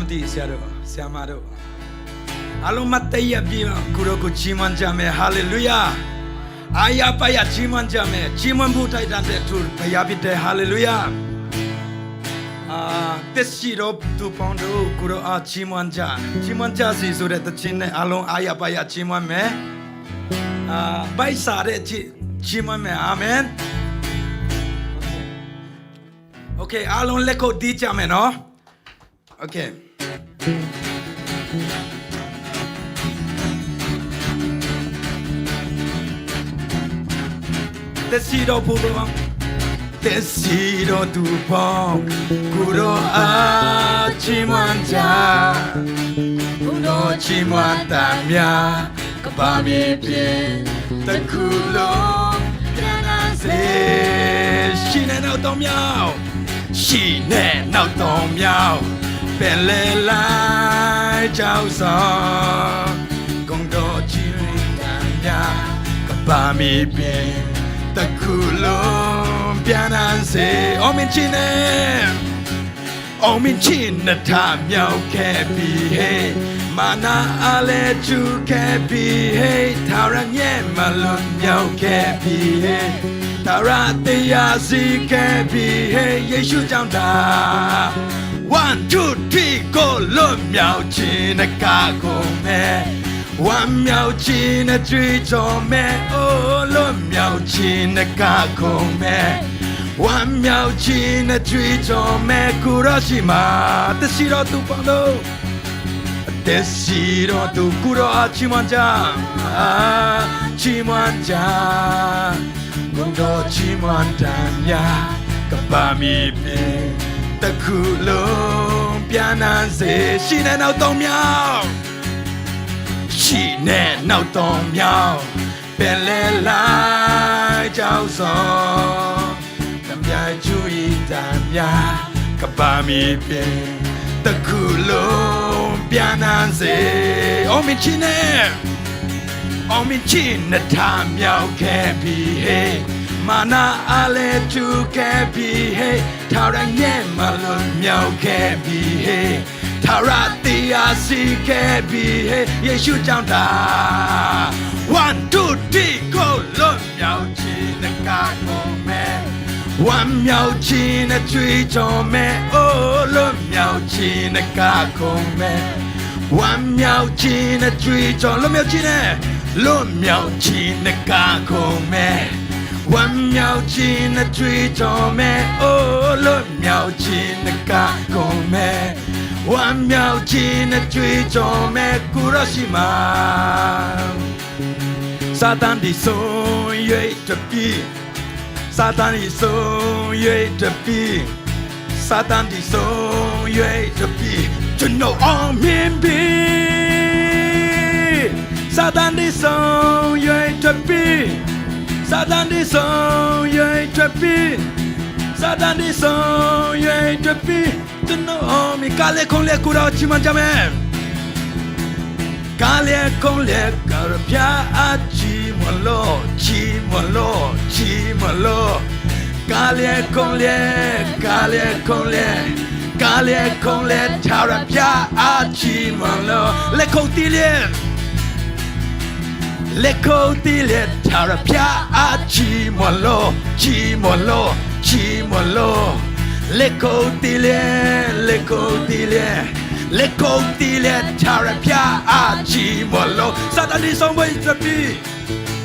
Samdi Siaro, Siamado. Alumataya Bima, Kuroko Chimanjame, Hallelujah. Ayapaya Chimanjame, Chimambuta Dantur, Payabite, Hallelujah. This sheet up to Pondo, Kuro Chimanja. Chimanja is so that the Chin alone Ayapaya Chimame. By Sade Chimame, Amen. Okay, alone leko dijame no. Okay. Decido puro, decido tu pong, kuro chimanja, kuro chimandamia, kapami bien, te kulo, granase, shine no tomiao, shine no tomiao, pele lai chao sa, gondo chimandamia, kapami bien. The coolum piananse, Ominchine, time yo kepi hey, Mana ale chu kepi hey, Taranye malun yo kepi hey, Tarate yazi kepi hey, Yeshu janda. 1, 2, 3, go lum yao chin a kako me. 1秒金的追着咩？哦，2秒金的加空咩？1秒金的追着咩？古罗西玛，德西罗杜邦多，德西罗杜古罗阿奇曼加，奇曼加，贡多奇曼丹呀，卡巴米贝，德库隆比亚南塞，西南奥东苗。 She ne no tom yao, pele lai chao so, tam ya chui tam ya, kapami pe, the kulo piananse, omin chine tam yao kepi hey, mana ale chu kepi hey, tarang ye malun yao kepi hey. Tarati asi kepi hey, Yeshu janda. 1, 2, 3, go lum yao chi na kako me. 1秒chi na chui cho me, oh lum yao chi na kako me. 1秒chi na chui cho lum yao chi na kako me. 1秒chi na chui cho me, oh lum yao chi na kako me. 1秒金的追逐咩古罗西玛，撒旦的手越着逼，撒旦的手越着逼，撒旦的手越着逼，真有奥面逼，撒旦的手越着逼，撒旦的手越着逼，撒旦的手越着逼。 No, mi cale con le cura ci mangiame. Cale con le carpia ci mollo, ci mollo, ci mollo. Cale con le, cale con le, cale con le carpia ci mollo. Le cotile carpia ci mollo, ci mollo, ci mollo. Le cotile, tarapia achi molo. Satan di son way to be,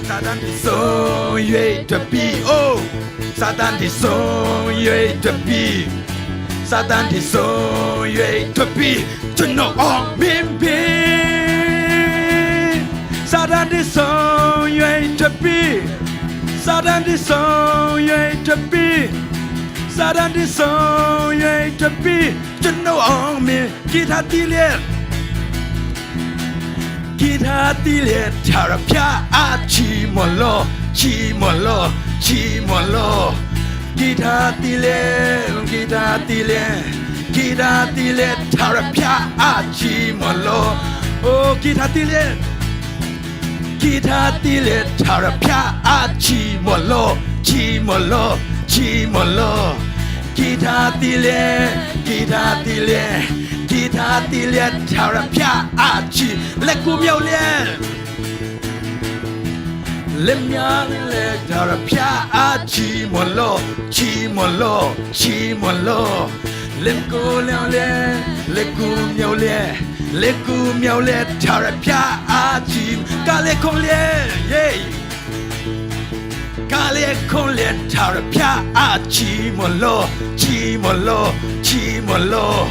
Satan di son way to be. Oh, Satan di son way to be, Satan di son way to be. To know all mimpi, Satan di son way to be, Satan di son way to be. Satan di son ye to be, you know on me. Kita tilet, tarapia achi molo, chi molo, chi molo. Kita tilet, tarapia achi molo. Oh, kita tilet, tarapia achi molo, chi molo. Chimolo, kita tile, 吉他地列跳了啪啊起，来鼓苗咧，来苗咧跳了啪啊起莫罗，起莫罗，起莫罗，来鼓苗咧，来鼓苗咧，来鼓苗咧跳了啪啊起，嘎咧空咧耶。咖喱空脸跳着啪啊起莫罗，起莫罗，起莫罗。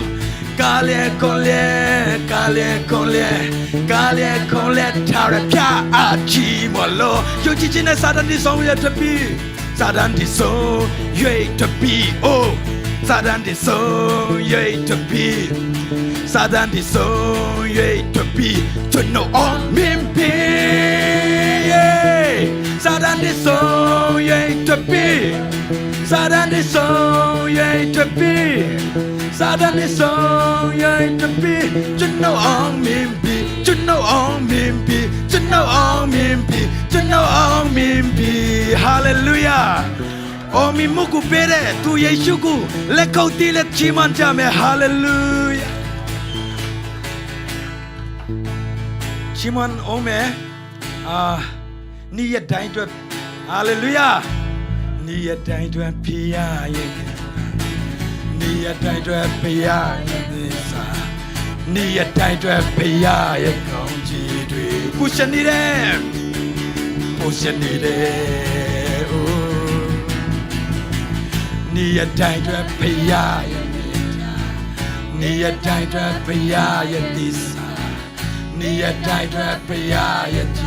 咖喱空脸，咖喱空脸，咖喱空脸跳着啪啊起莫罗。有几斤的撒旦的手越特比，撒旦的手越特比哦，撒旦的手越特比，撒旦的手越特比，尊荣哦民兵。撒旦的手越特比，撒旦的手越特比，撒旦的手越特比，尊荣民币，尊荣民币，尊荣民币，尊荣民币，哈利路亚！哦，民目古别的，主耶稣古，来口地来起满家门，哈利路亚！起满欧美啊。你也带着，哈利路亚！你也带着皮亚耶，你也带着皮亚耶萨，你也带着皮亚耶攻击队，不是你的，不是你的哦，你也带着皮亚耶，你也带着皮亚耶迪萨，你也带着皮亚耶基。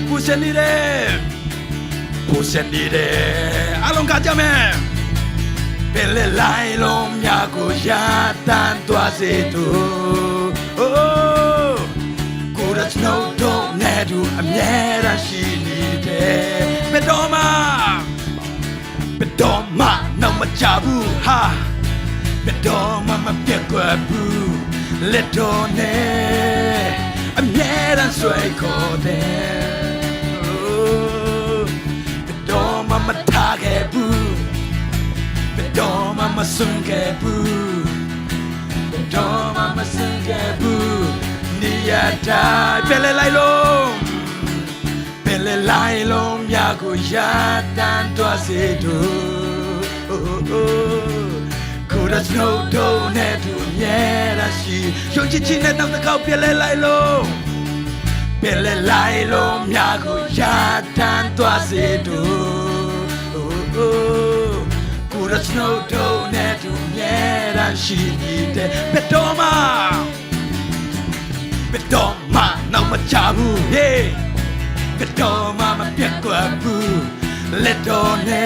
不是你的，不是你的，阿龙卡家们，别来龙呀古呀单多些多，哦，古的snow都那都阿面然是你的，别多嘛，别多嘛，那么加布哈，别多嘛嘛别过布，let多呢，阿面然水口的。Mama tage bu, bedo mama sunge bu, bedo mama sunge bu. Niyata pele lailom yago yatan to asedo. Kudas no do ne do nyera shi, yoji chine tam takau pele lailom. Pele lailom yago yatan to asedo. Kura snow do ne do nyera shi ite bedoma na ma chabu ye bedoma ma piakwa bu le do ne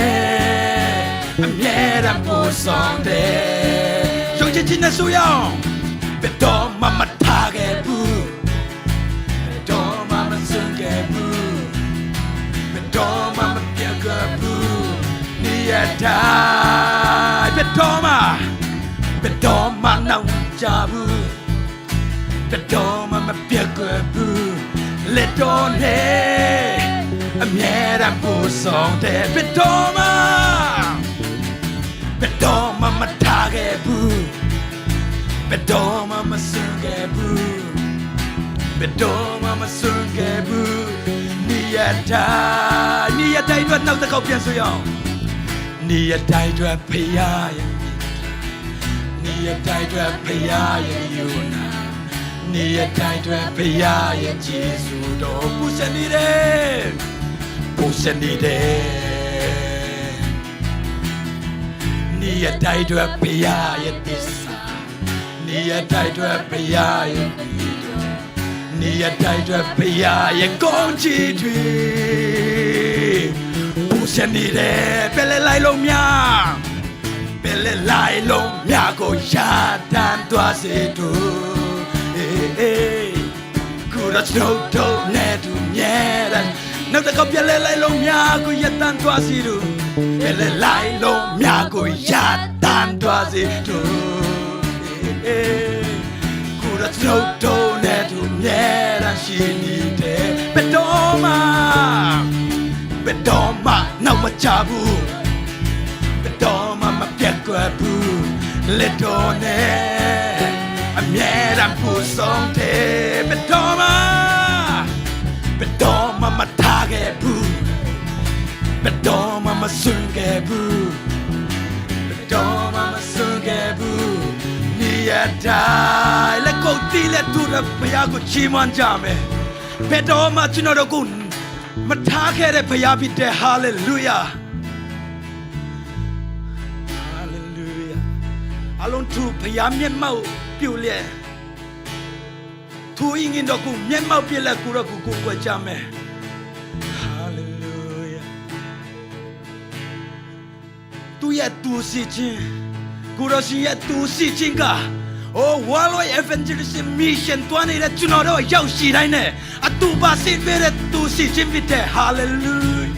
nyera po sonde yong chi na su yong bedoma ma tage bu bedoma ma sunge bu bedoma ma piakwa bu Yadai bedoma na jabu bedoma ma piaku letone amiera pusonte bedoma ma tagebu bedoma ma sungebu bedoma ma sungebu niyadai doit nau ta kau pian su yong你也带着培养，你也带着培养有那，你也带着培养技术都不是你的，不是你的。你也带着培养的啥？你也带着培养你也带着培养攻击队。不是你的，别来龙呀，别来龙呀，个呀单多些多，古拉手头那都捏的，那个别来龙呀，个呀单多些多，别来龙呀，个呀单多些多，古拉手头那都捏的是你的，别多嘛。Bedoma na machabu, bedoma ma piakwa bu, letone အမြဲတမ်းပူဆုံးတယ်ဘယ်တော့မှမထားခဲ့ဘူးဘယ်တော့မှမစွန့်ခဲ့ဘူးဘယ်တော့မှမစွန့်ခဲ့ဘူးနေရတိုင်းလက်ကိုတီးလက်တူတဲ့ဘုရားကိုချီးမွမ်းကြမယ်ဘယ်တော့မှကျွန်တော်တို့ကိုမထားခဲ့တဲ့ဘုရားဖြစ်တဲ့ hallelujah hallelujah အလုံးသူဘုရားမျက်မှောက်ပြုလျက်သူအင်းတော်ကိုမျက်မှောက်ပြလက်ကိုတော့ကိုကိုကြမယ် hallelujah သူရဲ့သူစီခြင်းကိုရရှိရဲ့သူစီခြင်းကworldwide evangelism mission တွန်းနေတဲ့ကျွန်တော်တို့ရောက်ရှိတိုင်းနဲ့အတူပါစီပေးတဲ့သူစီခြင်းဖြစ်တဲ့ hallelujah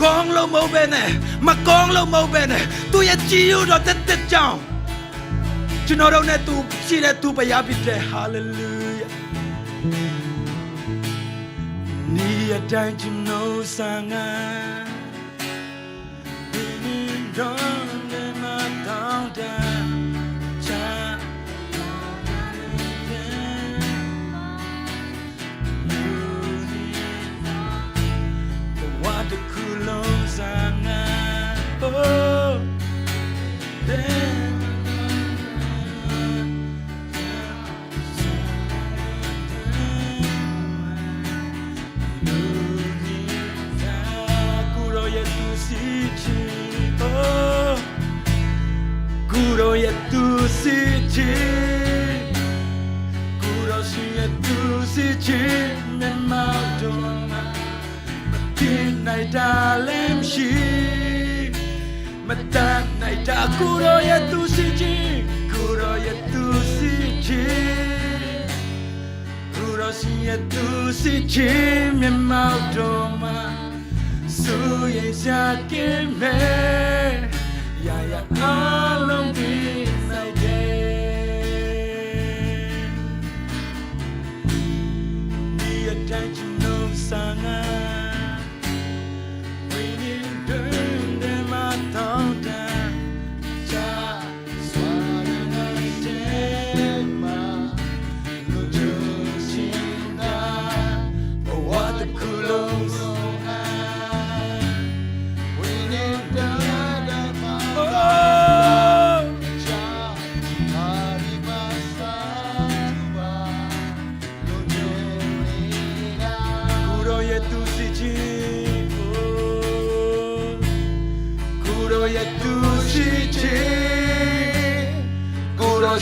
ကောင်းလို့မဟုတ်ပဲနဲ့မကောင်းလို့မဟုတ်ပဲနဲ့သူရဲ့ကြည်ယူတော်တဲ့ကြောင့်ကျွန်တော်တို့နဲ့သူရှိတဲ့သူဘုရားဖြစ်တဲ့ hallelujah နေရတိုင်းကျွန်တော်ဆန်ငါdon't let my down down the cool sana oh Guru ye tu si chi oh Guru ye tu si chi Guru si ye tu si chi me ma do Night darling she Mata night Guru ye tu si chi Guru ye tu si chi Guru si ye tu si chi me mau do ma Su ye sha ke me Ya ya along be night day Ni a time you know sanga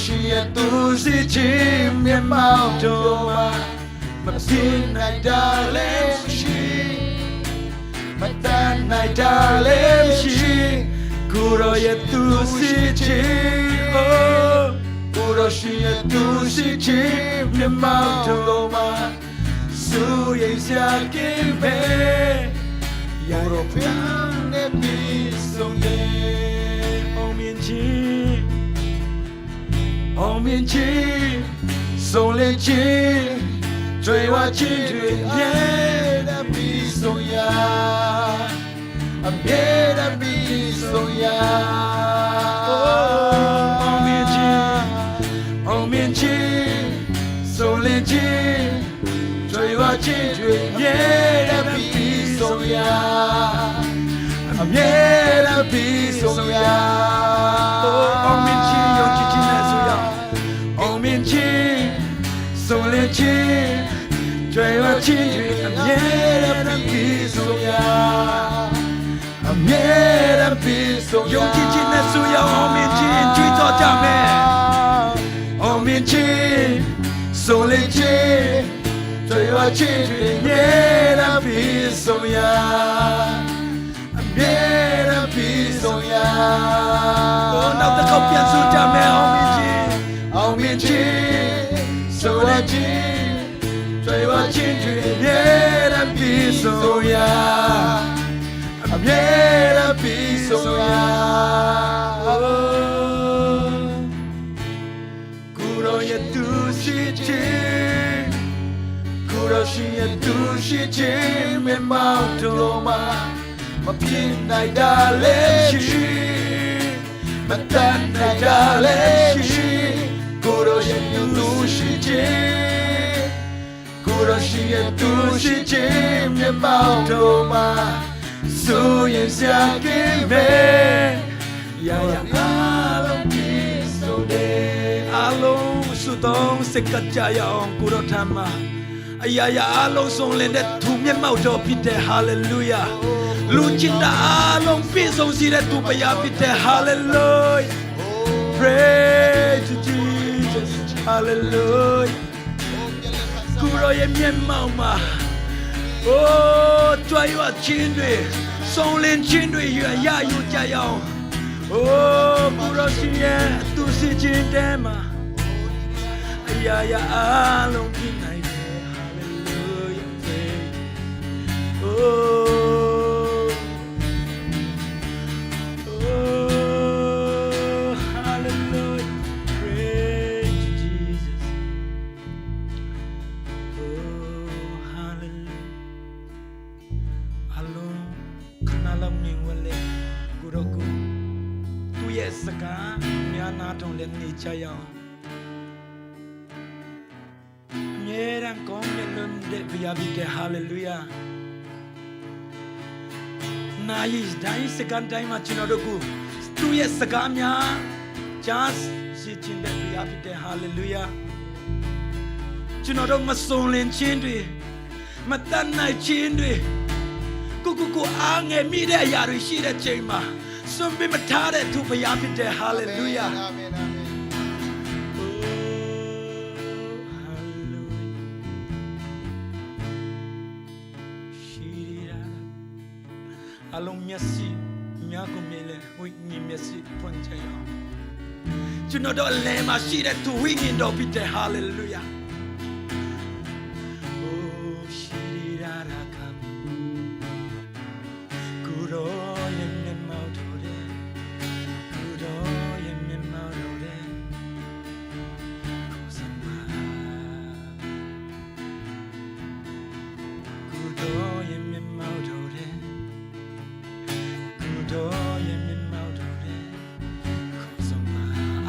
She had to see Jim and Mount Doma, my pin, my darling, she, my dan, my darling, she, Guru yet to see Jim, oh, Guru she had to see Jim and Mount Doma, so yes, I give me, European, and be so yeah, oh, me and Jim. Ông miền chi sông lên chi trời hoa chi thuyền nhé đã bị sông ya nhé đã bị sông ya ông miền chi sông lên chi trời hoa chi thuyền nhé đã bị sông ya nhé đã bị sông ya ông miền chi yêu chi chi này rồi ông miền chi sông lên chi trời hoa chi thuyền nhé đã bị sông ya nhé đã bị sông ya yêu chi chi này rồi ông miền chi truy cho cha mẹ ông miền chi sông lên chi trời hoa chi thuyền nhé đã bị sông ya nhé đã bị sông ya nào ta không biết sự cha mẹ ông miền chi sông lên chi trời hoa chi thuyền nhé đã bị sông ya nhé đã bị sông ya Guru ye tu si chi Guru si ye tu si chi me mau to ma ma pin nai da le chi ma tan nai da le chi Guru ye 都是金，古老是也都是金，面包头嘛，素颜下给美，呀呀阿龙比手的，阿龙苏东se kaca yang古老他嘛，哎呀呀阿龙送来的土面包头皮的哈利路亚。Lucinda along pisong sila tu payapite hallelujah pray to Jesus hallelujah Kuro ye mien mau ma Oh try wa chin dui song lin chin dui yuan ya yu jia yao Oh kuro si ye tu si chin de ma Ya ya along pinai de hallelujah pray Oh Saka nyana tong len ni chayao Nyeran kong melum de biabite hallelujah Na is dai second time achinodoku tu ye saka mya just si chin de biabite hallelujah Chinodo masong len chin dui matan nai chin dui ku ange mi de ya ri shi de chain ma Sumbi matare tu payapite hallelujah Amen amen hallelujah Shirira Along myasi nyago mele hui ni myasi ponchaya Juno do lema shire tu wingi do pite hallelujah Oh shirira rakam Kuro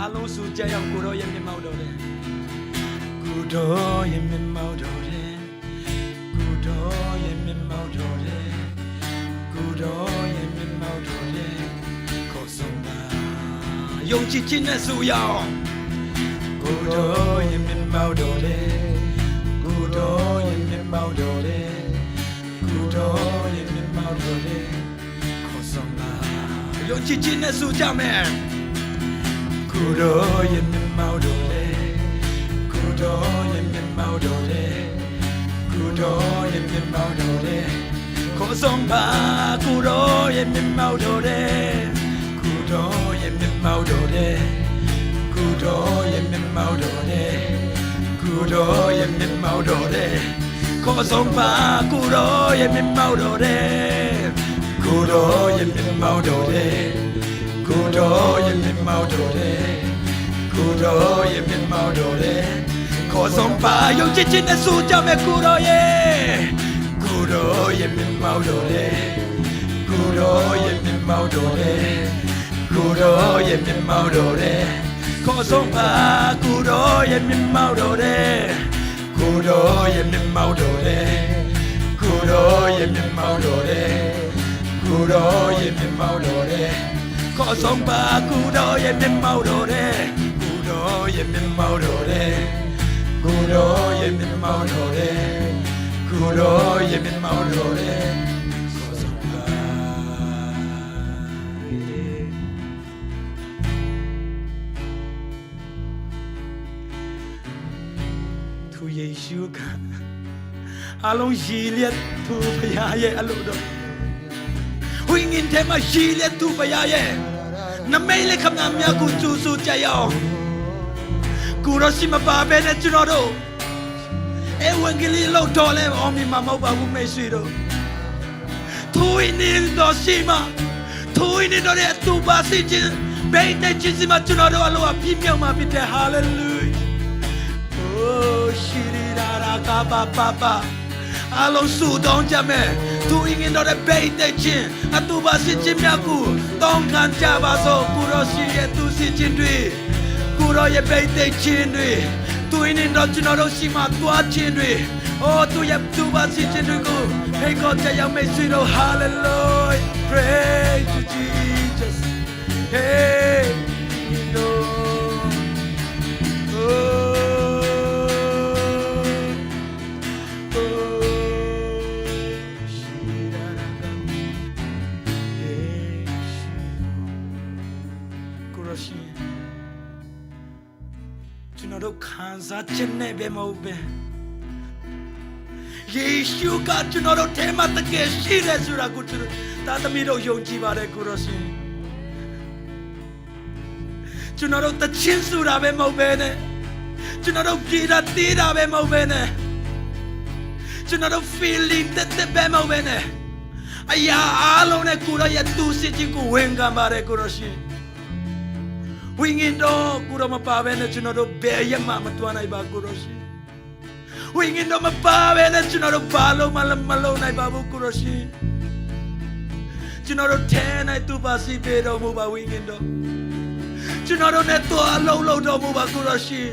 Along su jayang kuro ye mi mau do de Kudo ye mi mau do de Kudo ye mi mau do de Kudo ye mi mau do de Ko song ba Yong chi chin na su yao Kudo ye mi mau do de Kudo ye mi mau do de Kudo ye mi mau do de Ko song ba Yong chi chin na su jao man Kudo ye mi mau do de Kudo ye mi mau do de Kudo ye mi mau do de Ko song ba Kudo ye mi mau do de Kudo ye mi mau do de Kudo ye mi mau do de Kudo ye mi mau do de Ko song ba Kudo ye mi mau do de Kudo ye mi mau do de Kudo ye mi mau do de Kudo ye mi mau do de Ko song pa yong chi chin na su cha me Kudo ye Kudo ye mi mau do de Kudo ye mi mau do de Kudo ye mi mau do de Ko song pa Kudo ye mi mau do de Kudo ye mi mau do de Kudo ye mi mau do de Kudo ye mi mau do de Ko song ba Kudo ye mi mau do de Kudo ye mi mau do de Kudo ye mi mau do de Kudo ye mi mau do de Ko song ba Tu Yesu ka Along Jilet tu paya ye alo do Wingin tema Jilet tu paya ye Na mele kham na mya ku chu su cha yao Kuro si ma ba be ne chuno do Evangeli lo do le om mi ma mau ba bu me sui do Thui ni do si ma Thui ni do de tu ba si chin Be te chin si ma chuno do alo a pi myau ma pi te hallelujah Oh shiri ra ra ka ba ba ba Along su dong cha me Tu ingin do de be te chin A tu ba si chin mya ku Dong kan cha ba so Kuro si ye tu si chin dui Kuro ye be te chin dui သူင်းနေတော့ကျွန်တော်တို့ရှိမှသွားခြင်းတွေသူရဲ့သူပါစီခြင်းတွေကိုဖေကောကြရောက်မိတ်ဆွေတို့ hallelujah praise to Jesus hey you knowကျွန်တော်တို့ခံစားချက်နဲ့ပဲမဟုတ်ပဲယေရှုကကျွန်တော်တို့ထဲမှာတကယ်ရှိတယ်ဆိုတာကိုကျွန်တော်သားသမီးတို့ယုံကြည်ပါတယ်ကိုရောရှင်ကျွန်တော်တို့တချင်းဆိုတာပဲမဟုတ်ပဲနဲ့ကျွန်တော်တို့ပြေတာတေးတာပဲမဟုတ်ပဲနဲ့ကျွန်တော်တို့ feeling တဲ့ပဲမဟုတ်ပဲနဲ့အရာအလုံးနဲ့ကိုရောရဲ့သူစစ်ချင်းကိုဝင်ခံပါတယ်ကိုရောရှင်ဝိငင်တော့ကိုရောမပါပဲနဲ့ကျွန်တော်တို့ဘယ်ရမှမတွားနိုင်ပါကိုရောရှင်ဝိငင်တော့မပါပဲနဲ့ကျွန်တော်တို့ဘာလို့မလုပ်နိုင်ပါဘူးကိုရောရှင်ကျွန်တော်တို့ထဲနိုင်သူပါစီပေတော်မူပါဝိငင်တော့ကျွန်တော်တို့နဲ့တော့အလုံးလုံးတော်မူပါကိုရောရှင်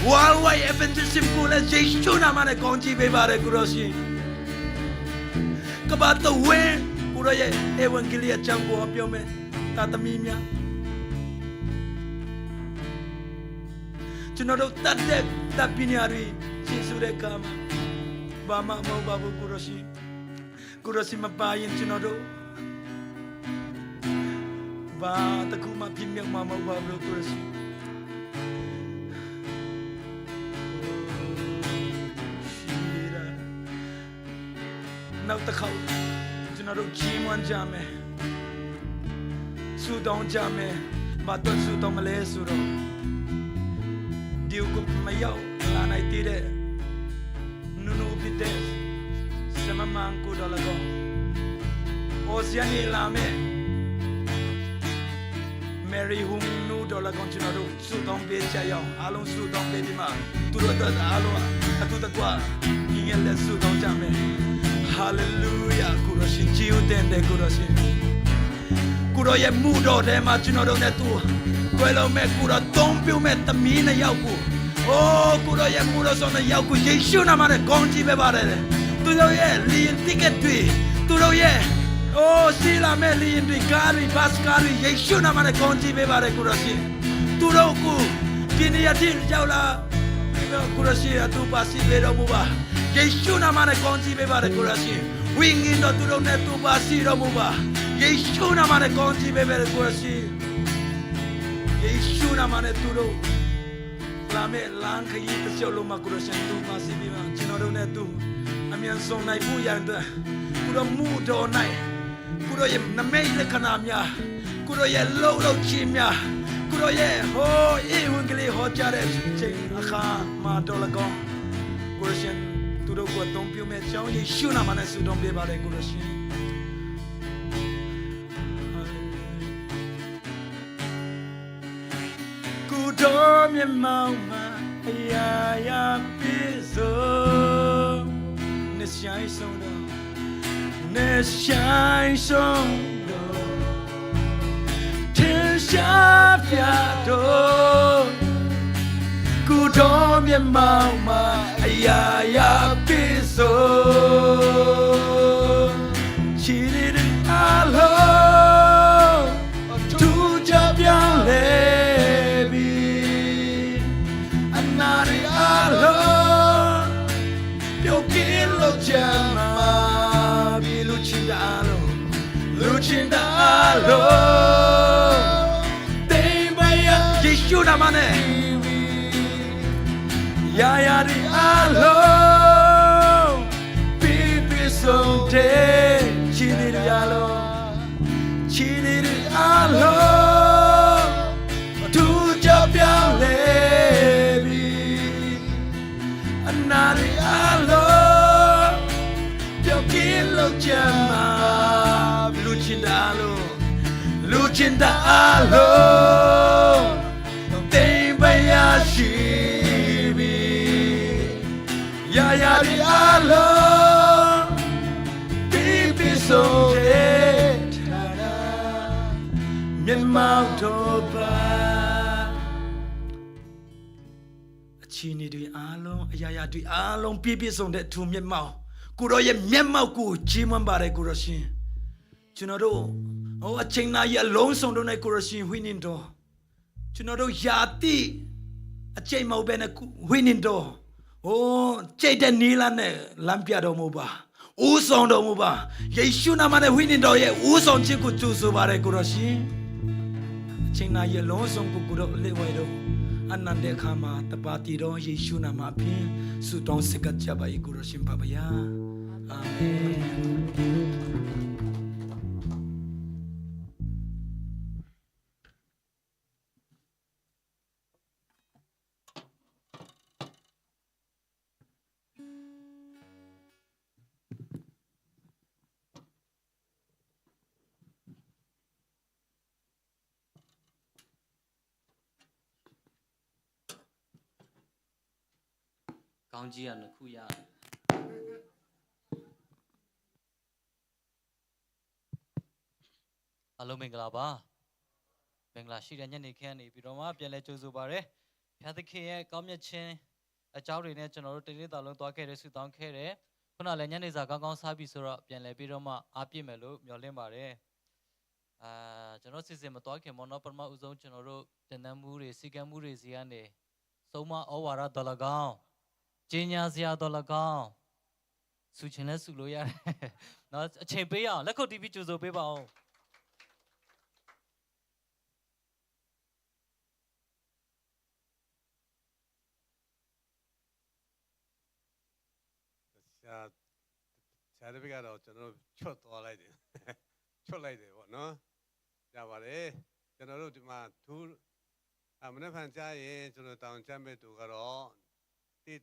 Worldwide Evangelism ကိုလည်းယေရှုနာမနဲ့ကောင်းချီးပေးပါတယ်ကိုရောရှင်ကဘာတော့ဝဲကိုရောရဲ့ Evangelium အကြောင်းကိုပြောမယ်တာသမီးများကျွန်တော်တို့တတ်တဲ့တပ်ပညာတွေရှင်းဆိုတဲ့ကမှာဘာမှမဟုတ်ပါဘူးကိုရရှိမပါရင်ကျွန်တော်တို့ဘာတခုမှပြင်းပြမှာမဟုတ်ပါဘူးကိုရရှိနောက်တစ်ခါကျွန်တော်တို့ကြီးမွန်ကြမယ်ဆူတောင်းကြမယ်ဘာတော့ဆူတောင်းမလဲဆိုတော့ဒီကိုမရောက်လာနိုင်တဲ့နုနုဖြစ်တဲ့စမမန်ကိုတော့လောအိုဆီယနီလာမဲမယ်ရီဟူနူတော့လောကျွန်တော်တို့ဆူတောင်းပေးကြရအောင်အားလုံးဆူတောင်းပေးဒီမှာသူတို့တော့အားလုံးအတူတကွညီငယ်လက်ဆူတောင်းကြမယ်ဟာလေလုယာကိုရရှင်ဂျီဦးတဲ့ကိုရရှင်ကိုရရဲ့မှုတော်ထဲမှာကျွန်တော်တို့နဲ့သူကွယ်လုံးမဲ့ကိုရသုံးပြုမဲ့သမီးနဲ့ရောက်ကိုကိုရရဲ့မှုတော်ဆောင်နဲ့ရောက်ကိုယေရှုနာမနဲ့ကောင်းချီးပေးပါတယ်သူတို့ရဲ့လီယန်တိကက်တွေသူတို့ရဲ့စီလာမဲ့လီယန်တွေကားတွေဘတ်ကားတွေယေရှုနာမနဲ့ကောင်းချီးပေးပါတယ်ကိုရရှင်သူတို့ကိုဒီနေရာထိရောက်လာကိုရရှင်အတူပါစီပေးတော်မူပါယေရှုနာမနဲ့ကောင်းချီးပေးပါတယ်ကိုရရှင်ဝိညာဉ်တော်သူတို့နဲ့တူပါစီတော်မူပါယေရှုနာမနဲ့ကောင်းချီးပေးပါတယ်ကိုရရှင်ယေရှုနာမနဲ့သူတို့လာမဲ့လမ်းခရီးတစ်ချက်လုံးမှာကိုရရှင်တူပါစီပေးပါကျွန်တော်တို့နဲ့သူအမြန်ဆုံးနိုင်ဖို့ရန်အတွက်ကိုရမှုတော်နိုင်ကိုရရဲ့နမိတ်လက္ခဏာများကိုရရဲ့လှုပ်ခြင်းများကိုရရဲ့ဧဝံဂေလိဟောကြားတဲ့ချိန်အခါမှာတော်လကောင်းကိုရရှင်သူတို့ကိုတုံးပြမဲ့ကြောင်းယေရှုနာမနဲ့ဆုတောင်းပေးပါတယ်ကိုရရှင်ကိုတော်မြတ်မောင်မအရာရာပြည့်စုံနေဆိုင်ဆုံးတော့နေဆိုင်ဆုံးတော့ထင်ရှားပြတော့ကိုတော်မြတ်မောင်မအရာရာပြည့်စုံချီးတဲ့အလုံးသူကြပြောင်းလဲအနာရီအလုံးပြုတ်ကိလို့ချမ်းမာပြီလူချင်းတာလုံးတိမ်မယယေရှုနာမနဲ့ရာရာဒီအလုံးပြည့်စုံတဲ့ချီးနေရလုံးချီးနေအလုံးသူကြပြောင်းလဲပြီအနာရီအလုံးပြုတ်ကိလို့ချမ်းမာလူချင်းတာအလုံးတိမ်မယရှိရာရာဒီအလုံးပြည့်စုံတဲ့ထာနာမျက်မှောက်တော်ပါ အခြေအနေတွေအားလုံးအရာရာတွေအားလုံးပြည့်ပြည့်စုံတဲ့သူမျက်မှောက်ကိုရောရဲ့မျက်မှောက်ကိုကြီးမွမ်းပါတယ်ကိုရောရှင်ကျွန်တော်တို့အချိန်နာရီအလုံးစုံတို့နဲ့ကိုရောရှင်ဝိညာဉ်တော်ကျွန်တော်တို့ယာတိအချိန်မဟုတ်ဘဲနဲ့ဝိညာဉ်တော်ကြိတ်တဲ့နီလာနဲ့လမ်းပြတော်မူပါဦးဆောင်တော်မူပါယေရှုနာမနဲ့ဝိညာဉ်တော်ရဲ့ဦးဆောင်ခြင်းကိုကြိုဆိုပါတယ်ကိုရောရှင်အချိန်နာရီအလုံးစုံကိုကိုရောလေဝဲတော်အနန္တခါမှာတပါတီတော်ယေရှုနာမဖြင့်ဆုတောင်းစကားကြပါ၏ကိုရောရှင်ပါပါယာအာမင်ကောင်းကြီးရနှစ်ခုရအလုံးမင်္ဂလာပါမင်္ဂလာရှိတဲ့ညနေခင်းနေပြီးတော့မှပြန်လဲကြိုးဆိုပါရယ်ဖျားသခင်ရဲ့ကောင်းမြတ်ခြင်းအကြောင်းတွေနဲ့ကျွန်တော်တို့တနေ့တာလုံးသွားခဲ့တဲ့ဆုတောင်းခဲ့တယ်ခုနလည်းညနေစာကောင်းကောင်းစားပြီးဆိုတော့ပြန်လဲပြီးတော့မှအားပြည့်မယ်လို့မျှော်လင့်ပါတယ်ကျွန်တော်စီစဉ်မသွားခင်မော်နော်ပထမဦးဆုံးကျွန်တော်တို့တင်နန်းမှုတွေစီကံမှုတွေစီကနေသုံးမဩဝါဒတော်၎င်းကျင်းညာစရာတော်၎င်းဆူချင်လဲဆူလို့ရတယ်နော်အချိန်ပေးရအောင်လက်ခုပ်တီးပြီးကြိုဆိုပေးပါဦးဆရာတပည့်ကတော့ကျွန်တော်ချွတ်သွားလိုက်တယ်ချွတ်လိုက်တယ်ပေါ့နော်ရပါတယ်ကျွန်တော်တို့ဒီမှာသူမနေ့ကကြားရင်ကျွန်တော်တောင်ချမ်းမဲ့သူကတော့တိ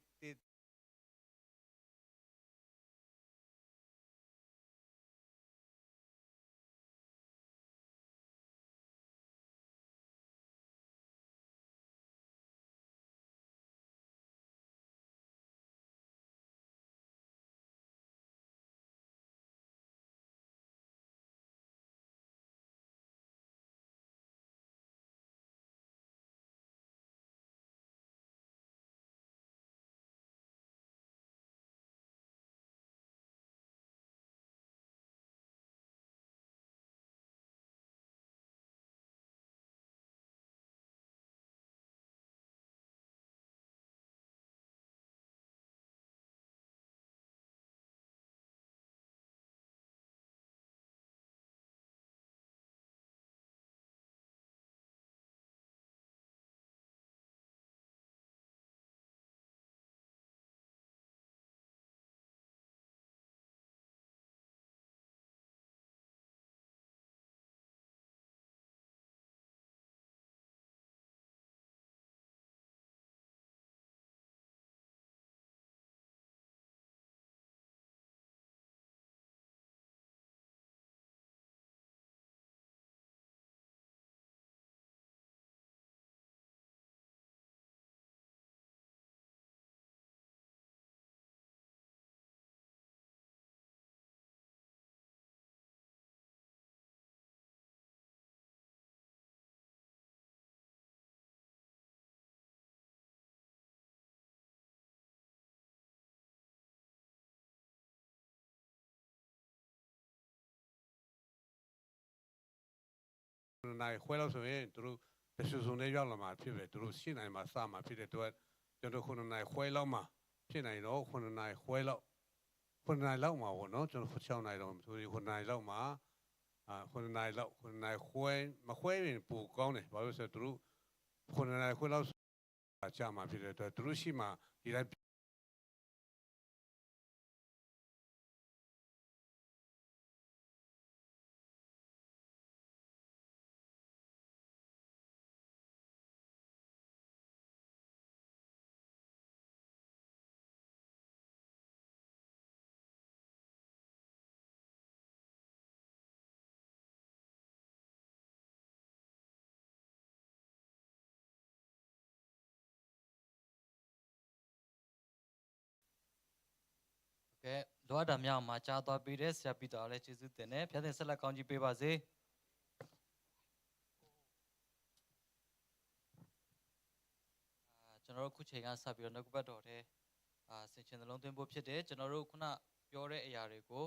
နိုင်ခွဲလို့ဆိုရင်သူတို့တဆူစုံနဲ့ရောက်လာမှာဖြစ်ပဲသူတို့ရှင်းနိုင်မှာစမှာဖြစ်တဲ့အတွက်ကျွန်တော်9နိုင်ခွဲလောက်မှာဖြစ်နိုင်တော့9နိုင်ခွဲလောက်9နိုင်လောက်မှာပေါ့နော်ကျွန်တော်6နိုင်တော့သူ9နိုင်လောက်မှာ9နိုင်လောက်9နိုင်ခွဲမခွဲရင်ပိုကောင်းတယ်ဘာလို့ဆိုတော့သူတို့9နိုင်ခွဲလောက်ကြာမှာဖြစ်တဲ့အတွက်သူတို့ရှိမှာဒီတိုင်းကဲလောအပ်တာများမှာကြားသွားပေးတဲ့ဆရာပီတာလည်းကျေးဇူးတင်တယ်ဖျားသင်ဆက်လက်ကောင်းကြီးပေးပါစေကျွန် ကျွန်တော်တို့ခုချိန်ကစပြီးတော့နှုတ်ကပတ်တော်ထဲဆင်ခြင်နှလုံးသွင်းဖို့ဖြစ်တယ်ကျွန်တော်တို့ခုနပြောတဲ့အရာတွေကို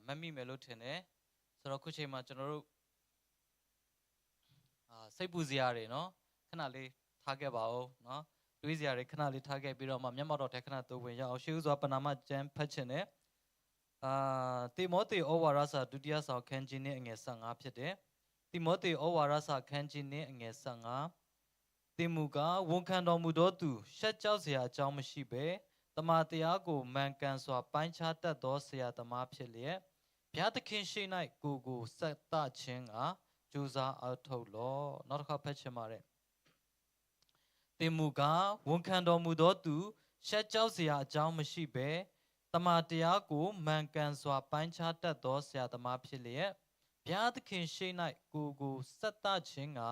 မတ်မိမယ်လို့ထင်တယ်ဆိုတော့ခုချိန်မှာကျွန်တော်တို့စိတ်ပူစရာတွေနော်ခဏလေးထားခဲ့ပါဦးနော်တွေးစရာတွေခဏလေးထားခဲ့ပြီးတော့မှမျက်မှောက်တော်ထဲခဏသို့ဝင်ရအောင်ရှေးဥစွာပနာမကျမ်းဖတ်ခြင်းနဲ့တိမောသေဩဝါဒစာဒုတိယဆောင်ခန်းကြီးနဲ့အငယ်15ဖြစ်တယ်တိမောသေဩဝါဒစာခန်းကြီးနဲ့အငယ်15တင်မူကဝန်ခံတော်မူသောသူရှက်ကြောက်စရာအကြောင်းမရှိဘဲတမန်တရားကိုမှန်ကန်စွာပိုင်းခြားတတ်သောဆရာသမားဖြစ်လျက်ဘုရားသခင်ရှိ၌ကိုစက်တခြင်းကကြိုးစားအထောက်လောနောက်တစ်ခါဖတ်ချင်ပါတယ်တင်မူကဝန်ခံတော်မူသောသူရှက်ကြောက်စရာအကြောင်းမရှိဘဲတမန်တရားကိုမှန်ကန်စွာပိုင်းခြားတတ်သောဆရာသမားဖြစ်လျက်ဘုရားသခင်ရှိ၌ကိုစက်တခြင်းက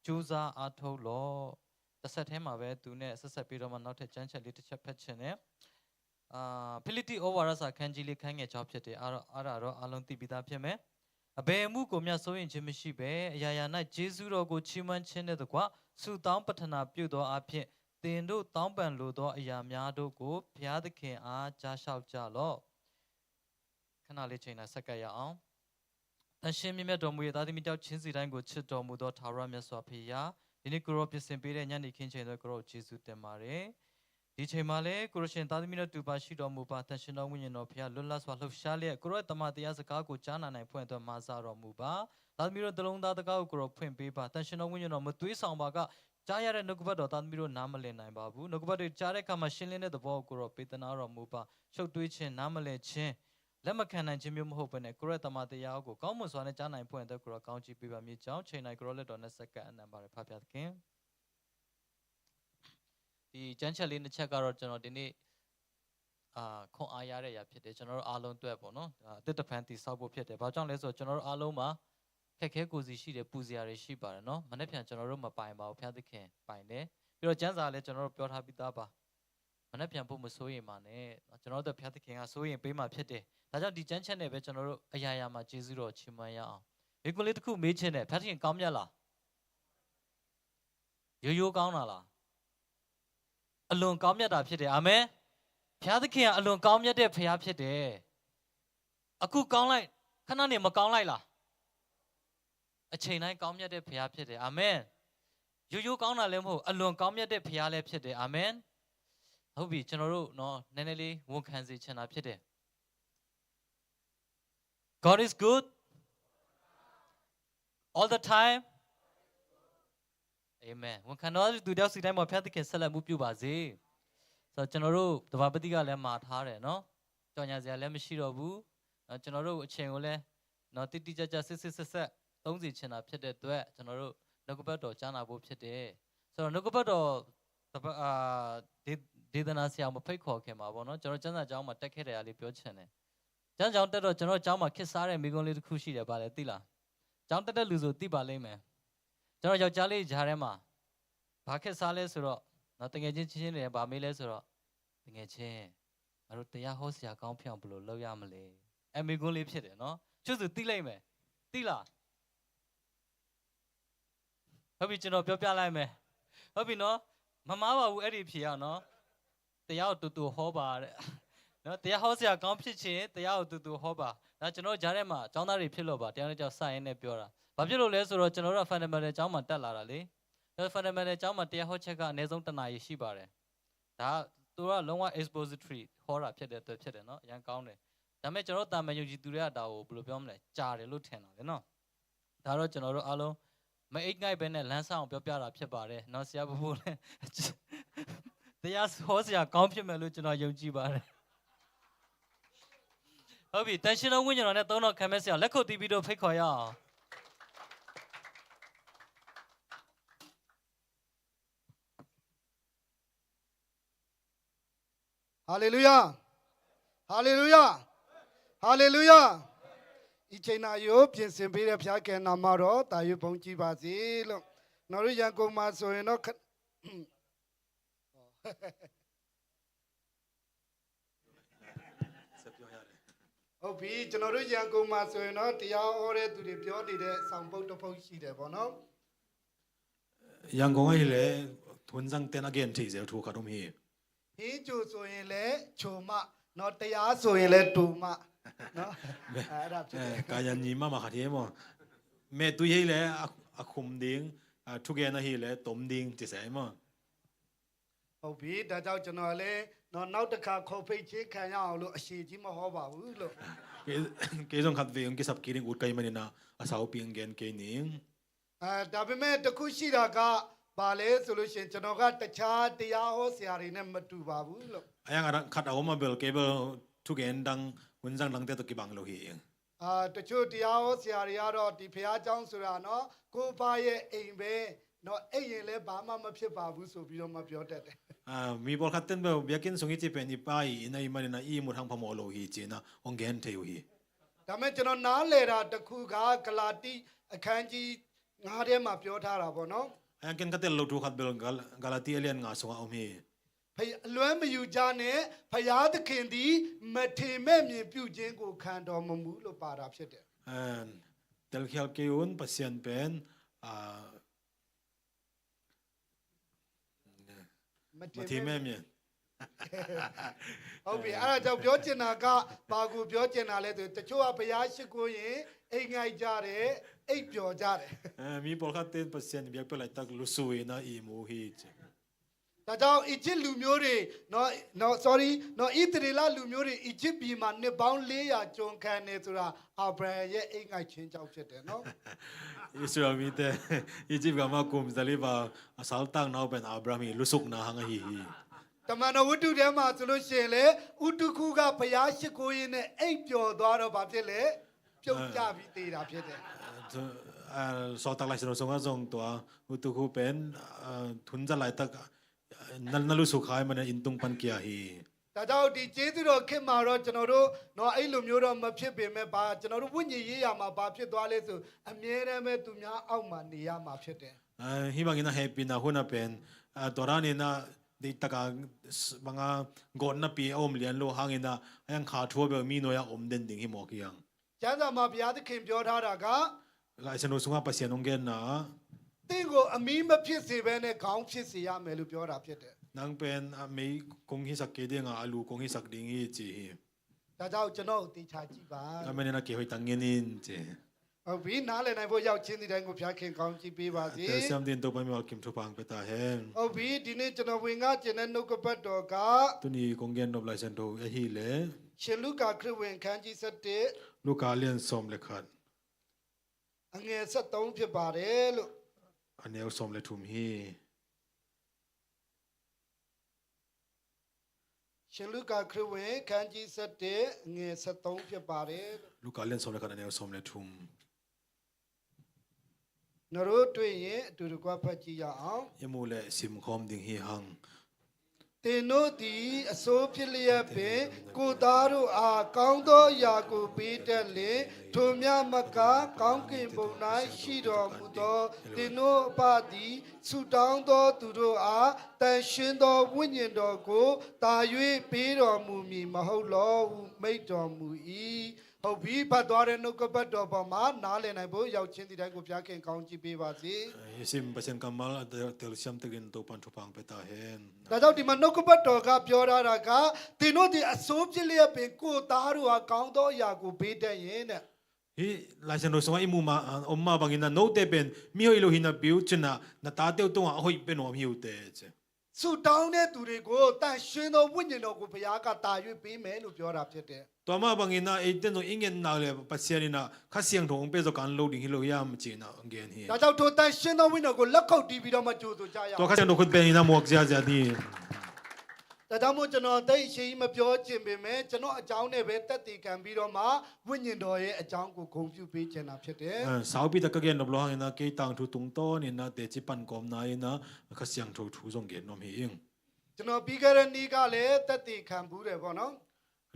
ကြိုးစားအထောက်လောတစ်ဆက်ထဲမှာပဲသူနဲ့ဆက်ပြီးတော့မှနောက်ထပ်ကျမ်းချက်လေးတစ်ချက်ဖတ်ချင်တယ်ဖိလိတိဩဝါဒစာခန်းကြီးလေးခန်းငယ်6ဖြစ်တယ်အဲ့ဒါတော့အလုံးသိပြီးသားဖြစ်မယ်အဘယ်အမှုကိုမျှစိုးရင်ခြင်းမရှိဘဲအရာရာ၌ဂျေဇုတော်ကိုချီးမွမ်းခြင်းတဲ့တကွဆုတောင်းပတနာပြုသောအဖြစ်သင်တို့တောင်းပန်လိုသောအရာများတို့ကိုဘုရားသခင်အားကြားလျှောက်ကြလော့ခဏလေးချိန်နဲ့ဆက်ကပ်ရအောင်တန်ရှင်းမြတ်တော်မူရဲ့သားသမီးတောက်ချင်းစီတိုင်းကိုချစ်တော်မူသောထာဝရမြတ်စွာဘုရားဒီနေ့ကိုရောပြင်ဆင်ပေးတဲ့ညနေခင်းချိန်တော့ကိုရောယေရှုတင်ပါတယ်ဒီချိန်မှာလည်းကိုရရှင်သားသမီးတို့တူပါရှိတော်မူပါတန်ရှင်တော်ဝိညာဉ်တော်ဘုရားလွတ်လပ်စွာလှုပ်ရှားလျက်ကိုရောတမန်တရားစကားကိုကြားနာနိုင်ဖွင့်အတွက်မာစာတော်မူပါသားသမီးတို့တလုံးသားတကားကိုကိုရောဖွင့်ပေးပါတန်ရှင်တော်ဝိညာဉ်တော်မသွေးဆောင်ပါကကြားရတဲ့နှုတ်ကပတ်တော်သားသမီးတို့နားမလည်နိုင်ပါဘူးနှုတ်ကပတ်တွေကြားတဲ့အခါမှာရှင်းလင်းတဲ့သဘောကိုရောပေးသနာတော်မူပါရှုပ်တွေးခြင်းနားမလည်ခြင်းလက်မခံနိုင်ခြင်းမျိုးမဟုတ်ဘဲနဲ့ကိုရောတမန်တရားကိုကောင်းမွန်စွာနဲ့ကြားနိုင်ဖွင့်အတွက်ကိုရောကောင်းချီးပေးပါမြေကြောင်းချိန်တိုင်းကိုရောလက်တော်နဲ့ဆက်ကပ်အနံပါတယ်ဖပါသခင်ဒီကျမ်းချက်လေးတစ်ချက်ကတော့ကျွန်တော်ဒီနေ့ခွန်အားရတဲ့အရာဖြစ်တယ်ကျွန်တော်တို့အားလုံးတွေ့ပေါ့နော်အသစ်တဖန်တည်ဆောက်ဖို့ဖြစ်တယ်ဘာကြောင့်လဲဆိုတော့ကျွန်တော်တို့အားလုံးမှာခက်ခဲကိုယ်စီရှိတယ်ပူစရာတွေရှိပါတယ်နော်မနေ့ပြန်ကျွန်တော်တို့မပိုင်ပါဘူးဘုရားသခင်ပိုင်တယ်ပြီးတော့ကျမ်းစာလည်းကျွန်တော်တို့ပြောထားပြီးသားပါမနေ့ပြန်ဖို့မစိုးရင်ပါနဲ့ကျွန်တော်တို့ဘုရားသခင်ကစိုးရင်ပေးမှဖြစ်တယ်ဒါကြောင့်ဒီကျမ်းချက်နဲ့ပဲကျွန်တော်တို့အရာရာမှာကျေးဇူးတော်ချီးမွမ်းရအောင်ဒီကွန်လေးတစ်ခုမေးချင်တယ်ဘုရားသခင်ကောင်းမြတ်လားရိုးကောင်းတာလားအလွန်ကောင်းမြတ်တာဖြစ်တယ်အာမင်ဘုရားသခင်ကအလွန်ကောင်းမြတ်တဲ့ဘုရားဖြစ်တယ်အခုကောင်းလိုက်ခဏနေမကောင်းလိုက်လားအချိန်တိုင်းကောင်းမြတ်တဲ့ဘုရားဖြစ်တယ်အာမင်ရိုးကောင်းတာလည်းမဟုတ်အလွန်ကောင်းမြတ်တဲ့ဘုရားလည်းဖြစ်တယ်အာမင်ဟုတ်ပြီကျွန်တော်တို့နော်နည်းနည်းလေးဝန်ခံစေချင်တာဖြစ်တယ် God is good all the time Amen ဝန်ခံတော်သူတယောက်စီတိုင်းမှာဘုရားသခင်ဆက်လက်မှုပြုပါစေဆိုတော့ကျွန်တော်တို့တဘာပတိကလည်းမှာထားတယ်နော်ကြော်ညာစရာလည်းမရှိတော့ဘူးကျွန်တော်တို့အချိန်ကိုလည်းနော်တိတိကျကျစစ်ဆက်သုံးစီချင်တာဖြစ်တဲ့အတွက်ကျွန်တော်တို့နှုတ်ကပတ်တော်ကြားနာဖို့ဖြစ်တယ်ဆိုတော့နှုတ်ကပတ်တော်ဒေသနာဆရာမဖိတ်ခေါ်ခင်ပါဗောနော်ကျွန်တော်ကျမ်းစာကျောင်းမှာတက်ခဲ့တဲ့အရာလေးပြောချင်တယ်ကျမ်းကျောင်းတက်တော့ကျွန်တော်ကျောင်းမှာခစ်စားတဲ့မိကုံးလေးတစ်ခုရှိတယ်ဗါလဲသိလားကျောင်းတက်တဲ့လူဆိုသိပါလိမ့်မယ်ကျွန်တော်ယောက်ျားလေးဂျားထဲမှာဘာခက်စားလဲဆိုတော့နော်တငယ်ချင်းချင်းတွေဗာမေးလဲဆိုတော့တငယ်ချင်းငါတို့တရားဟောဆရာကောင်းဖြစ်အောင်ဘယ်လိုလုပ်ရမလဲအမေကွန်းလေးဖြစ်တယ်နော်ချွတ်သူသိလိုက်မယ်သိလားဟုတ်ပြီကျွန်တော်ပြောပြလိုက်မယ်ဟုတ်ပြီနော်မမားပါဘူးအဲ့ဒီဖြေရနော်တရားကိုတူဟောပါတဲ့နော်တရားဟောဆရာကောင်းဖြစ်ခြင်းတရားကိုတူဟောပါဒါကျွန်တော်ဂျားထဲမှာကျောင်းသားတွေဖြစ်လို့ပါတရားနဲ့ကြောက်စရင်နဲ့ပြောတာဘာဖြစ်လို့လဲဆိုတော့ကျွန်တော်တို့ fundamental ကျောင်းမှာတက်လာတာလေဒါ fundamental ကျောင်းမှာတရားဟောချက်ကအနည်းဆုံး1နာရီရှိပါတယ်ဒါသူကလုံးဝ expository ဟောတာဖြစ်တဲ့အတွက်ဖြစ်တယ်နော်အရင်ကောင်းတယ်ဒါပေမဲ့ကျွန်တော်တာမန်ယုံကြည်သူတွေကဒါကိုဘယ်လိုပြောမလဲကြားတယ်လို့ထင်တာလေနော်ဒါတော့ကျွန်တော်တို့အားလုံးမအိတ်ငိုက်ပဲနဲ့လမ်းဆောင်ပြောပြတာဖြစ်ပါတယ်နော်ဆရာဘိုးလည်းတရားဟောဆရာကောင်းဖြစ်မယ်လို့ကျွန်တော်ယုံကြည်ပါတယ်ဟုတ်ပြီတန်ရှင်တော်ဝိညာဉ်တော်နဲ့သုံးတော်ခံမဲ့ဆရာလက်ခုပ်တီးပြီးတော့ဖိတ်ခေါ်ရအောင်ဟာလေလုယာဟာလေလုယာဟာလေလုယာဤချိန်နာယိုပြင်ဆင်ပေးတဲ့ဘုရားကယ်နာမတော်တာရွဘုံကြည်ပါစေလို့နော်ရရန်ကုန်မှာဆိုရင်တော့ဟုတ်ပြီကျွန်တော်တို့ရန်ကုန်မှာဆိုရင်တော့တရားဟောတဲ့သူတွေပြောနေတဲ့ဆောင်ပုဒ်တစ်ပုဒ်ရှိတယ်ပေါ့နော်ရန်ကုန်ကလည်း ทุนจังเต็นอเกนที่เสียถูกขัดมี ဟင်းကြိုဆိုရင်လည်းချုံမနော်တရားဆိုရင်လည်းတူမနော်အဲ့ဒါဖြစ်တယ် กายันยีมาขัดเยี่ยมเมตุยให้แล้วอาคุมดิ้งทุกแกนะฮีแล้วต้มดิ้งจะใส่มั้ง ဟုတ်ပြီဒါကြောင့်ကျွန်တော်လည်းနော်နောက်တစ်ခါခေါ်ဖိတ်ချင်းခံရအောင်လို့အရှိကြီးမဟောပါဘူးလို့ เกยจงขัดเวียงเกสับกิริงอุดไกมันนะอาสาวเปียงเกนเกนิง ဒါပေမဲ့တစ်ခုရှိတာကဘာလဲဆိုလို့ရှိရင်ကျွန်တော်ကတခြားတရားဟောဆရာတွေနဲ့မတူပါဘူးလို့ ไอ้ยังขัดเอามาเบลเกเบลทุกแกนดังหุ่นจังดังเตตกิบังโลฮี တချို့တရားဟောဆရာတွေကတော့ဒီဖះเจ้าဆိုတာနော်ကိုဖားရဲ့အိမ်ပဲနော်အဲ့ရင်လည်းဘာမှမဖြစ်ပါဘူးဆိုပြီးတော့မပြောတတ်တယ် มีบอลขัดเต้นเบลเบียกินสงฆ์จีเป็นอีป้ายในมันนะอีมุดทางพมโลฮีจีนะองเกนเทวฮี ဒါပေမဲ့ကျွန်တော်နားလေတာတစ်ခုကဂလာတိအခန်းကြီး9ထဲမှာပြောထားတာပေါ့နော် ไอ้ยังเกนขัดเต้นเราดูขัดเบลกาลาตีเอเลียนงาสงฆ์เอามี ဖယအလွမ်းမယူကြနဲ့ဖယားသခင်သည်မထင်မဲ့မြင်ပြုခြင်းကိုခံတော်မမူလို့ပါတာဖြစ်တယ် เตลเคียลเกยุนปัสยันเป็นมาทีแม่เมีย ဟုတ်ပြီအဲ့ဒါကြောင့်ပြောချင်တာကဘာကိုပြောချင်တာလဲဆိုတချို့ကဘုရားရှိခိုးရင်အိမ်ငိုက်ကြတယ်အိပ်ပျော်ကြတယ် มีบอลขัดเต้นปัสยันเบียกเป็นไรตักลุสุยนะอีมูฮี ဒါကြောင့်အစ်ဂျစ်လူမျိုးတွေနော် sorry နော်ဣသရေလလူမျိုးတွေအစ်ဂျစ်ပြည်မှာနှစ်ပေါင်း400ကျွန်ခံနေဆိုတာအာဗြဟံရဲ့အိမ်ငိုက်ခြင်းကြောင့်ဖြစ်တယ်နော် อิสราเอลมีแต่อียิปต์กับมากุมซาลิบาอาสาลตั้งน้าเป็นอับรามีลุสุกนะฮังฮี တမန်တော်ဝတ္ထုထဲမှာဆိုလို့ရှိရင်လေဥတုခုကဘုရားရှိခိုးရင်းနဲ့အိပ်ပျော်သွားတော့ဘာဖြစ်လဲပြုတ်ကြပြီးသေးတာဖြစ်တယ် สอตักไลน์สงฆ์ทรงตัวอุตุคูเป็นทุนจะไหลตักนั่นลุสุขายมันอินตุงปันเกียฮี ဒါကြောင့်ဒီကျေးဇူးတော်ခင်မှာတော့ကျွန်တော်တို့နော်အဲ့လိုမျိုးတော့မဖြစ်ပေမဲ့ဘာကျွန်တော်တို့ဝိညာဉ်ရေးရမှာဘာဖြစ်သွားလဲဆိုအမြဲတမ်းပဲသူများအောက်မှာနေရမှာဖြစ်တယ် ฮิบังอินะเฮปินะหุนะเป็นตัวร้านี่นะดิตะกาบางกอนนะปีอมเลียนโลหางอินะยังขาทัวเบมีโนยอมเด่นดิ่งฮิมอกิยัง ကျမ်းစာမှာဘုရားသခင်ပြောထားတာက ไลน์สงฆ์ปัสยันองเกนนะ တင့်ကိုအမီးမဖြစ်စေဘဲနဲ့ခေါင်းဖြစ်စေရမယ်လို့ပြောတာဖြစ်တယ် นางเป็นไม่คงฮิสักเกดีงอาลูคงฮิสักดิ่งฮีจี ဒါကြောင့်ကျွန်တော်တေချာကြည့်ပါ แล้วมันนะเกี่ยวกับตังเงินนี่จี ဟုတ်ပြီနားလည်နိုင်ဖို့ရောက်ချင်းဒီတိုင်းကိုဘုရားခင်ကောင်းကြည့်ပေးပါစေ แต่สามเดือนตัวไปมีว่าคิมทุพังไปตาเห็น ဟုတ်ပြီဒီနေ့ကျွန်တော်ဝင်ကကျင်တဲ့နှုတ်ကပတ်တော်က ตัวนี้คงเงินนบไลน์เซนโตเอฮีเล่ ရှင်လုကာခရစ်ဝင်ခန်းကြီး7 ลูกาเลียนสมเลขัด အငယ်73ဖြစ်ပါတယ်လို့ อันนี้สมเลทุมฮี ရှင်လုကာခရစ်ဝင်ခန်းကြီး7အငယ်73ဖြစ်ပါတယ်လို့ ลูกาเลียนสมเลขัดอันนี้สมเลทุม နရိုးတွေ့ရင်အတူတကွဖတ်ကြည့်ရအောင် ยมูเลซิมคอมดิ่งฮีหัง တင်တို့သည်အစိုးဖြစ်လျက်ပင်ကိုသားတို့အားကောင်းသောယာကိုပေးတတ်လေထိုမြတ်မကကောင်းကင်ဘုံ၌ရှိတော်မူသောတင်တို့အပသည်ဆုတောင်းသောသူတို့အားတန်ရှင်းသောဝိညာဉ်တော်ကိုတာ၍ပေးတော်မူမည်မဟုတ်လောဟုမိန့်တော်မူ၏ဟုတ်ပြီဖတ်သွားတဲ့နှုတ်ကပတ်တော်ပေါ်မှာနားလည်နိုင်ဖို့ရောက်ချင်းဒီတိုင်းကိုဘုရားခင်ကောင်းကြည့်ပေးပါစေ ซิมเปอร์เซ็นต์กัมมัลเตลซิมตึกินตัวปันทุพังไปตาเห็น ဒါကြောင့်ဒီမှာနှုတ်ကပတ်တော်ကပြောထားတာကသင်တို့ဒီအစိုးဖြစ်လျက်ပင်ကိုယ်သားတို့ဟာကောင်းသောအရာကိုပေးတတ်ရင်တဲ့ ฮีไลน์เซนโตสงฆ์อิมูมาอมมาบางอินะโนเตเป็นมีเฮโลฮินะบิวชนะนาตาเตวตงอ่ะฮอยเป็นหนอมิวเตเจ ဆုတောင်းတဲ့သူတွေကိုတန်ရှင်းသောဝိညာဉ်တော်ကိုဘုရားကတာ၍ပေးမယ်လို့ပြောတာဖြစ်တယ် ตัวมาบางอินะไอเตนโนอิงเงินนาเลปัสยานินะข้าเสียงทงเปโซการโลดิ่งฮิโลยามจีนะองเกนฮี ဒါကြောင့်ထိုတန်ရှင်းသောဝိညာဉ်ကိုလက်ခုပ်တီးပြီးတော့မှကြိုးဆိုကြရအောင် ตัวข้าเสียงทงคุณเป็นอินะมวกเสียเสียดี ဒါကြောင့်မို့ကျွန်တော်တိတ်အရှိကြီးမပြောချင်ပေမဲ့ကျွန်တော်အကြောင်းနဲ့ပဲတက်တည်ခံပြီးတော့မှဝိညာဉ်တော်ရဲ့အကြောင်းကိုဂုဏ်ပြုပေးချင်တာဖြစ်တယ် สาวปีตะกะเกนนบลอหังอินะเกตังทุตุงโตนี่นะเตจิปันกอมนายนะข้าเสียงทงทูซงเกนนอมฮีอิง ကျွန်တော်ပြီးခဲ့တဲ့နေ့ကလည်းတက်တည်ခံဘူးတယ်ပေါ့နော်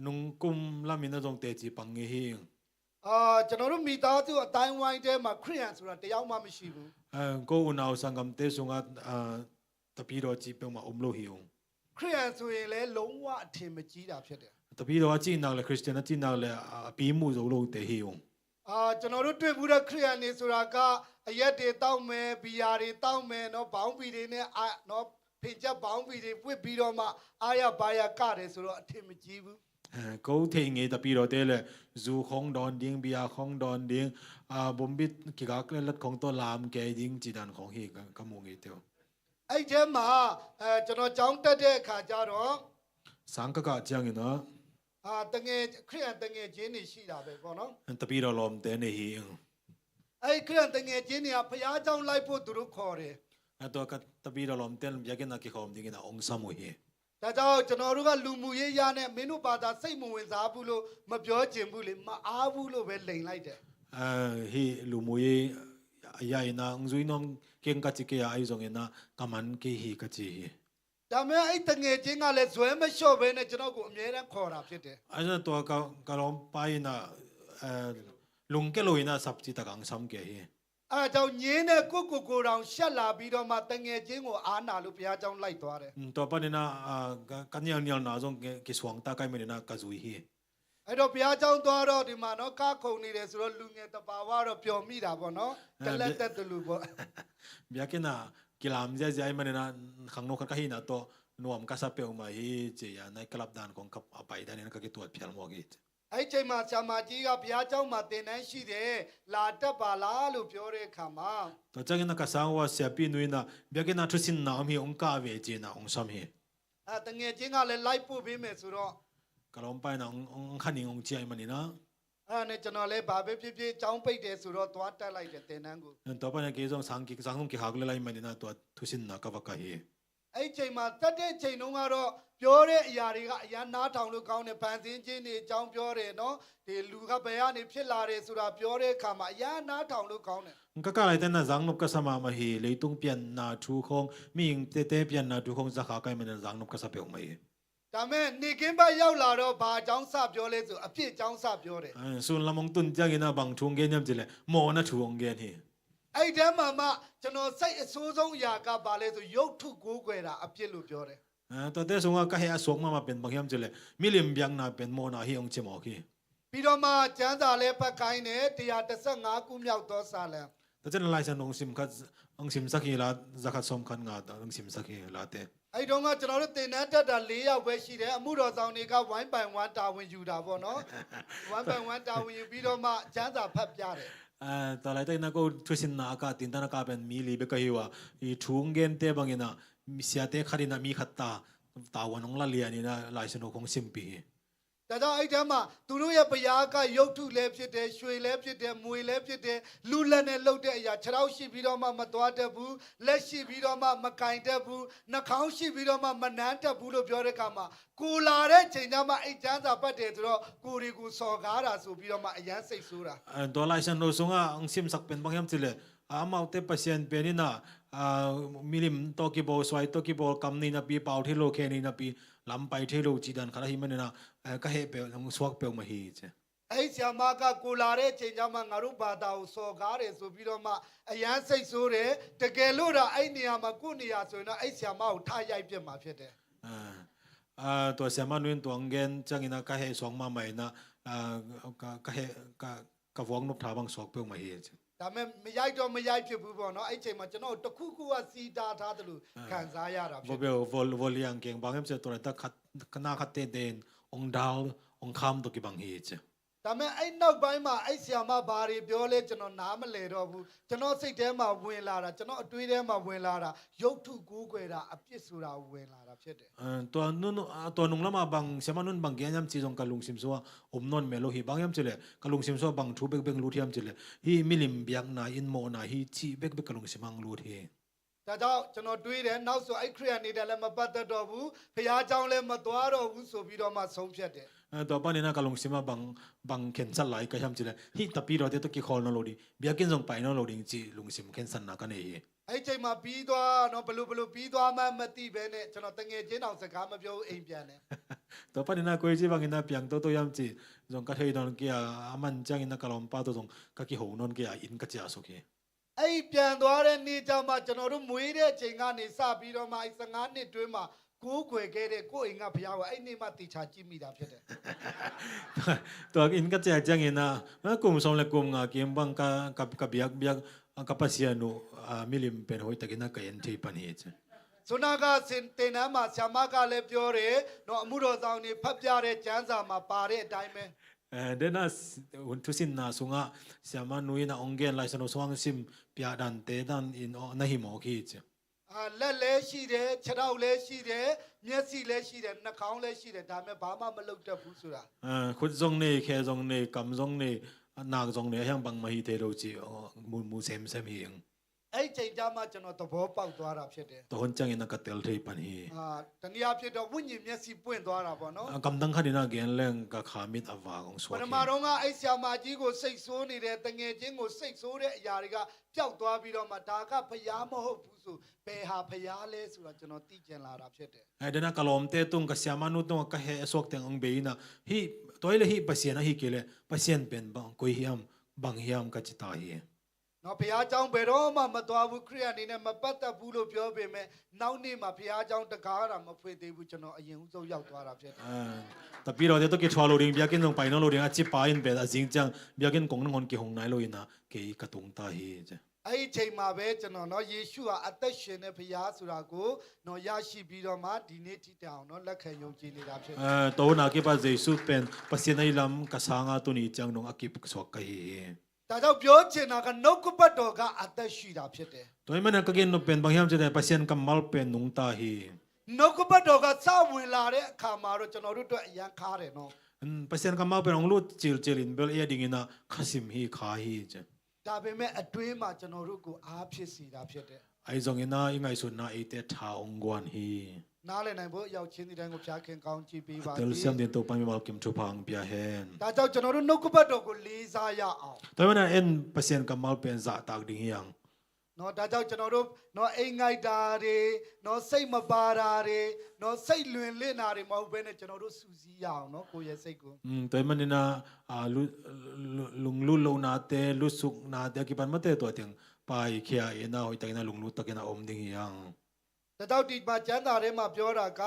นุงกุมลามินะจงเตจิปังเงฮีอิง ကျွန်တော်တို့မိသားစုအတိုင်းဝိုင်းထဲမှာခရိယန်ဆိုတာတယောက်မှမရှိဘူး ก็อุณาวสังกัมเตสุงะตะปีโรจิเปมาอมโลหิง ခရိယန်ဆိုရင်လည်းလုံးဝအထင်မကြီးတာဖြစ်တယ် ตะปีโรจินักเลยคริสเตียนจินักเลยปีมูโซโลเตหิง ကျွန်တော်တို့တွေ့ဘူးတဲ့ခရိယန်နေဆိုတာကအရက်တွေတောက်မယ်ဘီယာတွေတောက်မယ်เนาะဘောင်းဘီတွေနဲ့เนาะ ဖင်ချက်ပေါင်းပြီးတွေပွတ်ပြီးတော့မှအားရပါရကတယ်ဆိုတော့အထင်မကြီးဘူး câu thế nghe ta pi rồi thế là dù không đòn điên bia không đòn điên bom bít cái gác lên lật không to làm cái điên chỉ đàn không hi cái mông ấy tiêu အဲ့ထဲမှာကျွန်တော်ကြောင်းတက်တဲ့အခါကျတော့ sáng cái cái chẳng nó တငယ်ခရိယန်တငယ်ချင်းတွေရှိတာပဲပေါ့နော် ta pi rồi làm thế này hi အဲ့ခရိယန်တငယ်ချင်းတွေကဘုရားကျောင်းလိုက်ဖို့သူတို့ခေါ်တယ် to cái ta pi rồi làm thế bây giờ cái không điên cái ông sam hi ဒါကြောင့်ကျွန်တော်တို့ကလူမှုရေးရနဲ့မင်းတို့ဘာသာစိတ်မဝင်စားဘူးလို့မပြောချင်ဘူးလေမအားဘူးလို့ပဲလိန်လိုက်တယ် hi lu mui ya ina ngzui nom keng ka chi ke ya ai zong ina kaman ke hi ka chi hi ဒါပေမဲ့အဲ့တငယ်ချင်းကလည်းဇွဲမလျှော့ဘဲနဲ့ကျွန်တော်ကိုအမြဲတမ်းခေါ်တာဖြစ်တယ် asa to ka lom pa ina lung ke lo ina sap chi ta kang sam ke hi အဲ့ဒါကြောင့်ညင်းတဲ့ကိုတောင်ရှက်လာပြီးတော့မှတငယ်ချင်းကိုအားနာလို့ဘုရားကျောင်းလိုက်သွားတယ် to pa nina kan yang nyal na zong ke swang ta kai me na ka zui hi အဲ့တော့ဘုရားကျောင်းသွားတော့ဒီမှာနော်ကားခုံနေတယ်ဆိုတော့လူငယ်တပါဝါတော့ပျော်မိတာပေါ့နော်ကလက်တက်တူပေါ့ bia ke na kilam ja ja me na khang no ka hi na to nuam ka sa pe ma hi che ya nai klap dan kong kap apai dan ka ke tuat phial mo gi အဲ့ချိန်မှာဆရာမကြီးကဘုရားကျောင်းမှာသင်တန်းရှိတယ်လာတက်ပါလားလို့ပြောတဲ့အခါမှာ to chang na ka sang wa sia pi nui na bia ke na thu sin na mi ong ka ve je na ong sam hi တငယ်ချင်းကလည်းလိုက်ပို့ပေးမယ်ဆိုတော့ ka lom pa na ong khaning ong chi ai ma ni na အဲ့နဲ့ကျွန်တော်လည်းဘာပဲဖြစ်ဖြစ်ကျောင်းပိတ်တယ်ဆိုတော့သွားတက်လိုက်တယ်သင်တန်းကို to pa na ke zong sang ki hak le lai ma ni na to thu sin na ka va ka hi အဲ့ချိန်မှာတက်တဲ့ချိန်တုန်းကတော့ပြောတဲ့အရာတွေကအရန်နားထောင်လို့ကောင်းတယ်ဗန်စင်းချင်းတွေအကြောင်းပြောတယ်နော်ဒီလူကဘယ်ကနေဖြစ်လာတယ်ဆိုတာပြောတဲ့အခါမှာအရန်နားထောင်လို့ကောင်းတယ် ka ka lai ten na zang nop ka sama ma hi leitung pian na thu khong ming te te pian na thu khong za kha kai ma na zang nop ka sa pe ma hi ဒါမဲ့နေကင်းဘက်ရောက်လာတော့ဘာအကြောင်းစပြောလဲဆိုအဖြစ်အကြောင်းစပြောတယ် sun lamong tun jang ina bang thung ge nyam chile mo na thu ong ge hi အဲ့တဲမှာမှကျွန်တော်စိတ်အဆိုးဆုံးအရာကဘာလဲဆိုရုပ်ထုကိုးကွယ်တာအဖြစ်လို့ပြောတယ် to te sunga ka he asok ma pen bang yam chile milim byang na pen mo na hi ong che mo ki ပြီးတော့မှကျမ်းစာလည်းဖတ်ခိုင်းတယ်115ခုမြောက်သောစာလံ ta chen lai san ong sim kha ong sim sakhi la zakhat som khan nga ta ong sim sakhi la te အဲ့တော့ကကျွန်တော်တို့သင်တန်းတက်တာ4ယောက်ပဲရှိတယ်အမှုတော်ဆောင်တွေက1 by 1တာဝန်ယူတာပေါ့နော်1 by 1တာဝန်ယူပြီးတော့မှကျမ်းစာဖတ်ပြတယ် ta lai te na ko thu sin na ka tin ta na ka pen mi li be ka hi wa i thung gen te bang ina mi sia te khari na mi khatta ta wan ong la li ani na lai san ong sim pi ဒါကြောင့်အဲ့တဲမှာသူတို့ရဲ့ဘုရားကရုပ်ထုလည်းဖြစ်တယ်ရွှေလည်းဖြစ်တယ်မွေလည်းဖြစ်တယ်လူလက်နဲ့လှုပ်တဲ့အရာခြေထောက်ရှိပြီးတော့မှမသွားတတ်ဘူးလက်ရှိပြီးတော့မှမကင်တတ်ဘူးနှာခေါင်းရှိပြီးတော့မှမနမ်းတတ်ဘူးလို့ပြောတဲ့အခါမှာကိုလာတဲ့ချိန်ကျမှအဲ့ကျမ်းစာပတ်တယ်ဆိုတော့ကိုရီကိုစော်ကားတာဆိုပြီးတော့မှအရန်စိတ်ဆိုးတာ to lai san no sunga ong sim sak pen bang yam chile amau te pasien penina milim to ki bo swai to ki bo kam ni na pi pau the lo khe ni na pi lam pai the lo chi dan khara hi man na ka he pe ong swak pe ma hi che အဲ့ဆ iam မကကိုလာတဲ့ချိန်ကျမှငါတို့ဘာသာကိုစော်ကားတယ်ဆိုပြီးတော့မှအရန်စိတ်ဆိုးတယ်တကယ်လို့ဒါအဲ့နေရာမှာကိုနေရာဆိုရင်တော့အဲ့ဆ iam မကိုထားရိုက်ပြစ်မှာဖြစ်တယ် to sama nuin tuang gen chang ina ka he song ma mai na ka he ka wong nop tha bang swak pe ma hi che ဒါမဲ့မရိုက်တော့မရိုက်ဖြစ်ဘူးပေါ့နော်အဲ့ချိန်မှာကျွန်တော်တခုခုကစီတာထားတယ်လို့ခံစားရတာဖြစ် bo တယ် be vol yang keng bang yam che to ta khat kana khat te den ong dal ong kham to ki bang hi che ဒါမဲ့အဲ့နောက်ပိုင်းမှာအဲ့ဆ iam မဘာတွေပြောလဲကျွန်တော်နားမလည်တော့ဘူးကျွန်တော်စိတ်ထဲမှာဝင်လာတာကျွန်တော်အတွေးထဲမှာဝင်လာတာရုပ်ထုကိုးကွယ်တာအပြစ်ဆိုတာဝင်လာတာဖြစ်တယ် to nung lama bang sema nun bang gyam chi jong kalung sim so om non melo hi bang yam chile kalung sim so bang thu bek bek lu thiam chile hi milim biak na in mo na hi chi bek bek kalung simang lu thi ဒါကြောင့်ကျွန်တော်တွေးတယ်နောက်ဆိုအဲ့ခရိယန်နေတဲ့လည်းမပတ်သက်တော့ဘူးဖះเจ้าလည်းမသွားတော့ဘူးဆိုပြီးတော့မှဆုံးဖြတ်တယ် to pa ni na kalung sima bang ken sal lai ka ham chile hi tapi ro te to ki khol no lo di biakin jong pai no lo ding chi lung sim ken san na ka ne hi အဲ့ချိန်မှာပြီးသွားတော့ဘလို့ပြီးသွားမှမသိပဲနဲ့ကျွန်တော်တငယ်ချင်းအောင်စကားမပြောဘူးအိမ်ပြန်တယ် to pa ni na koi chi bang ina piang to yam chi jong ka thei don ki aman chang ina kalom pa to jong ka ki ho non ki in ka cha so ki အဲ့ပြန်သွားတဲ့နေ့ကျမှကျွန်တော်တို့မွေးတဲ့ချိန်ကနေစပြီးတော့မှအဲ့15နှစ်တွင်းမှာကိုးကွယ်ခဲ့တဲ့ကိုယ့်အိမ်ကဘုရားကိုအဲ့နေ့မှတေချာကြည့်မိတာဖြစ်တယ် to in ka cha chang ina ma kum som le kum nga kim bang ka biak ka pasia no milim pen hoi takina ka en thei pan hi che ဆိုနာကစင်တင်နန်းမှာဆ iam မကလည်းပြောတယ်နော်အမှုတော်ဆောင်နေဖတ်ပြတဲ့ကျမ်းစာမှာပါတဲ့အတိုင်းပဲ Dena tusin na sunga siama nui na onggen lai sano swang sim pia dan te dan in na hi mo ki che. လက်လည်းရှိတယ်ခြေထောက်လည်းရှိတယ်မျက်စိလည်းရှိတယ်နှာခေါင်းလည်းရှိတယ်ဒါပေမဲ့ဘာမှမလုပ်တတ်ဘူးဆိုတာ Khut zong ne khe zong ne kam zong ne nak zong ne hyang bang ma hi te lo chi mu sem sem hi eng. အဲ့ဒီချိန်ကျမှကျွန်တော်သဘောပေါက်သွားတာဖြစ်တယ် To hon chang in ka tel thei pan hi. တနည်းအားဖြင့်တော့ဝိညာဉ်မျက်စိပွင့်သွားတာပေါ့နော် Kam dang khanina gen leng ka khamit awa gong ပ swa. ထမတော့ကအဲ့ဆ iam မကြီးကိုစိတ်ဆိုးနေတဲ့တငယ်ချင်းကိုစိတ်ဆိုးတဲ့အရာတွေကပျောက်သွားပြီးတော့မှဒါကဖျားမဟုတ်ဘူးဆိုဘယ်ဟာဖျားလဲဆိုတာကျွန်တော်သိကျင်လာတာဖြစ်တယ် Dena kalom te tung ka siama nu tung ka he swak teng ong beina hi toile hi pasien hi kele pasien pen bang koi hiam bang hiam ka chita hi. နော်ဘုရားကျောင်းဘယ်တော့မှမသွားဘူးခရိယန်အနေနဲ့မပတ်သက်ဘူးလို့ပြောပေမဲ့နောက်နေ့မှာဘုရားကျောင်းတကားတာမဖွင့်သေးဘူးကျွန်တော်အရင်ဦးဆုံးရောက်သွားတာဖြစ်တယ် Tapi ro de to ke thwalo ring biakin nong paino lo ring a chi pa in be a jing chang biakin kong nong ki hong nai lo ina ke ka tung ta hi je. အဲ့ဒီချိန်မှာပဲကျွန်တော်နော်ယေရှုဟာအသက်ရှင်တဲ့ဘုရားဆိုတာကိုနော်ရရှိပြီးတော့မှဒီနေ့ထိတောင်နော်လက်ခံယုံကြည်နေတာဖြစ်တယ် To na ke pa jesu pen pasien ai lam ka sanga tu ni chang nong akip sok ka hi. ဒါကြောင့်ပြောချင်တာကနှုတ်ကပတ်တော်ကအသက်ရှိတာဖြစ်တယ် To man ka gen no pen bang hiam je de pasien kam mal pen nong ta hi. နှုတ်ကပတ်တော်ကစဝင်လာတဲ့အခါမှာတော့ကျွန်တော်တို့အတွက်အရန်ခါတယ်နော် Pasien kam mal pen ong lu chil in bel e ding ina khasim hi kha hi je. ဒါပေမဲ့အတွင်းမှာကျွန်တော်တို့ကိုအားဖြစ်စီတာဖြစ်တယ် Ai zong ina ingai sun na ite tha ong gwan hi. နားလည်နိုင်ဖို့ရောက်ချင်းဒီတိုင်းကိုဖျားခင်ကောင်းကြည့်ပေးပါ Tel စေ siam din to pa mi mal kim chu phang pia hen. ဒါကြောင့်ကျွန်တော်တို့နှုတ်ကပတ်တော်ကိုလေးစားရအောင် To man en pasien kam mal pen za tak ding yang. နော်ဒါကြောင့်ကျွန်တော်တို့နော်အိမ်ငိုက်တာတွေနော်စိတ်မပါတာတွေနော်စိတ်လွင်လင့်တာတွေမဟုတ်ဘဲနဲ့ကျွန်တော်တို့စူးစီးရအောင်နော်ကိုယ့်ရဲ့စိတ်ကို To man ina lung lu lo na te lu suk na te ki pan ma te to ting pai khia ina hoi ta ina lung lu ta kina om ding yang. ဒါကြောင့်ဒီမှာကျမ်းစာထဲမှာပြောတာက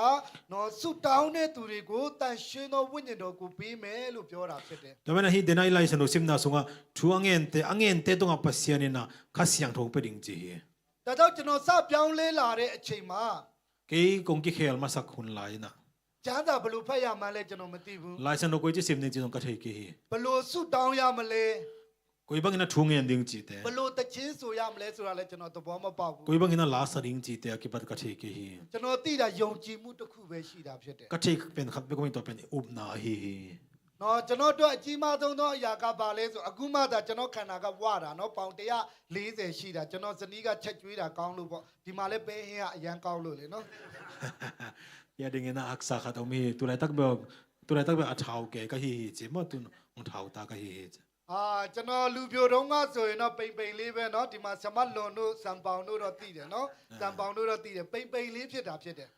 နော်ဆုတောင်းတဲ့သူတွေကိုတန်ရှင်းသောဝိညာဉ်တော်ကိုပေးမယ်လို့ပြောတာဖြစ်တယ် To man hi denai lai sanu sim na sunga thu angen te to nga pasien ina khasyang thong pe ding chi hi. ဒါကြောင့်ကျွန်တော်စပြောင်းလဲလာတဲ့အချိန်မှာ Ke kong ki khel ma sak hun lai na. ကျမ်းစာဘယ်လိုဖတ်ရမှန်းလဲကျွန်တော်မသိဘူး Lai sanu koi chi sim ni chi ka thei ki hi. ဘယ်လိုဆုတောင်းရမလဲ Koi bang ina thu ngen ding chi te. ဘယ်လိုတခြင်းဆိုရမလဲဆိုတာလည်းကျွန်တော်သဘောမပေါက်ဘူး Koi bang ina la sa ding chi te ki pat ka thei ki hi. ကျွန်တော်သိတာယုံကြည်မှုတစ်ခုပဲရှိတာဖြစ်တယ် Ka thei pen khat be ko mi to pen up na hi. နော်ကျွန်တော်တို့အကြီးမားဆုံးသောအရာကဘာလဲဆိုအခုမှသာကျွန်တော်ခန္ဓာကဝတာနော်ပေါင်140ရှိတာကျွန်တော်ဇနီးကချက်ကျွေးတာကောင်းလို့ပေါ့ဒီမှာလည်းပဲဟင်းကအရန်ကောင်းလို့လေနော် Ya ding ina aksa khat omi tu lai tak be a thau ke ka hi chi mo tu ong thau ta ka hi. ကျွန်တော်လူပြိုတုံးကဆိုရင်တော့ပိန်ပိန်လေးပဲနော်ဒီမှာဆမလွန်တို့စံပေါင်တို့တော့တည်တယ်နော်စံပေါင်တို့တော့တည်တယ်ပိန်ပိန်လေးဖြစ်တာဖြစ်တယ်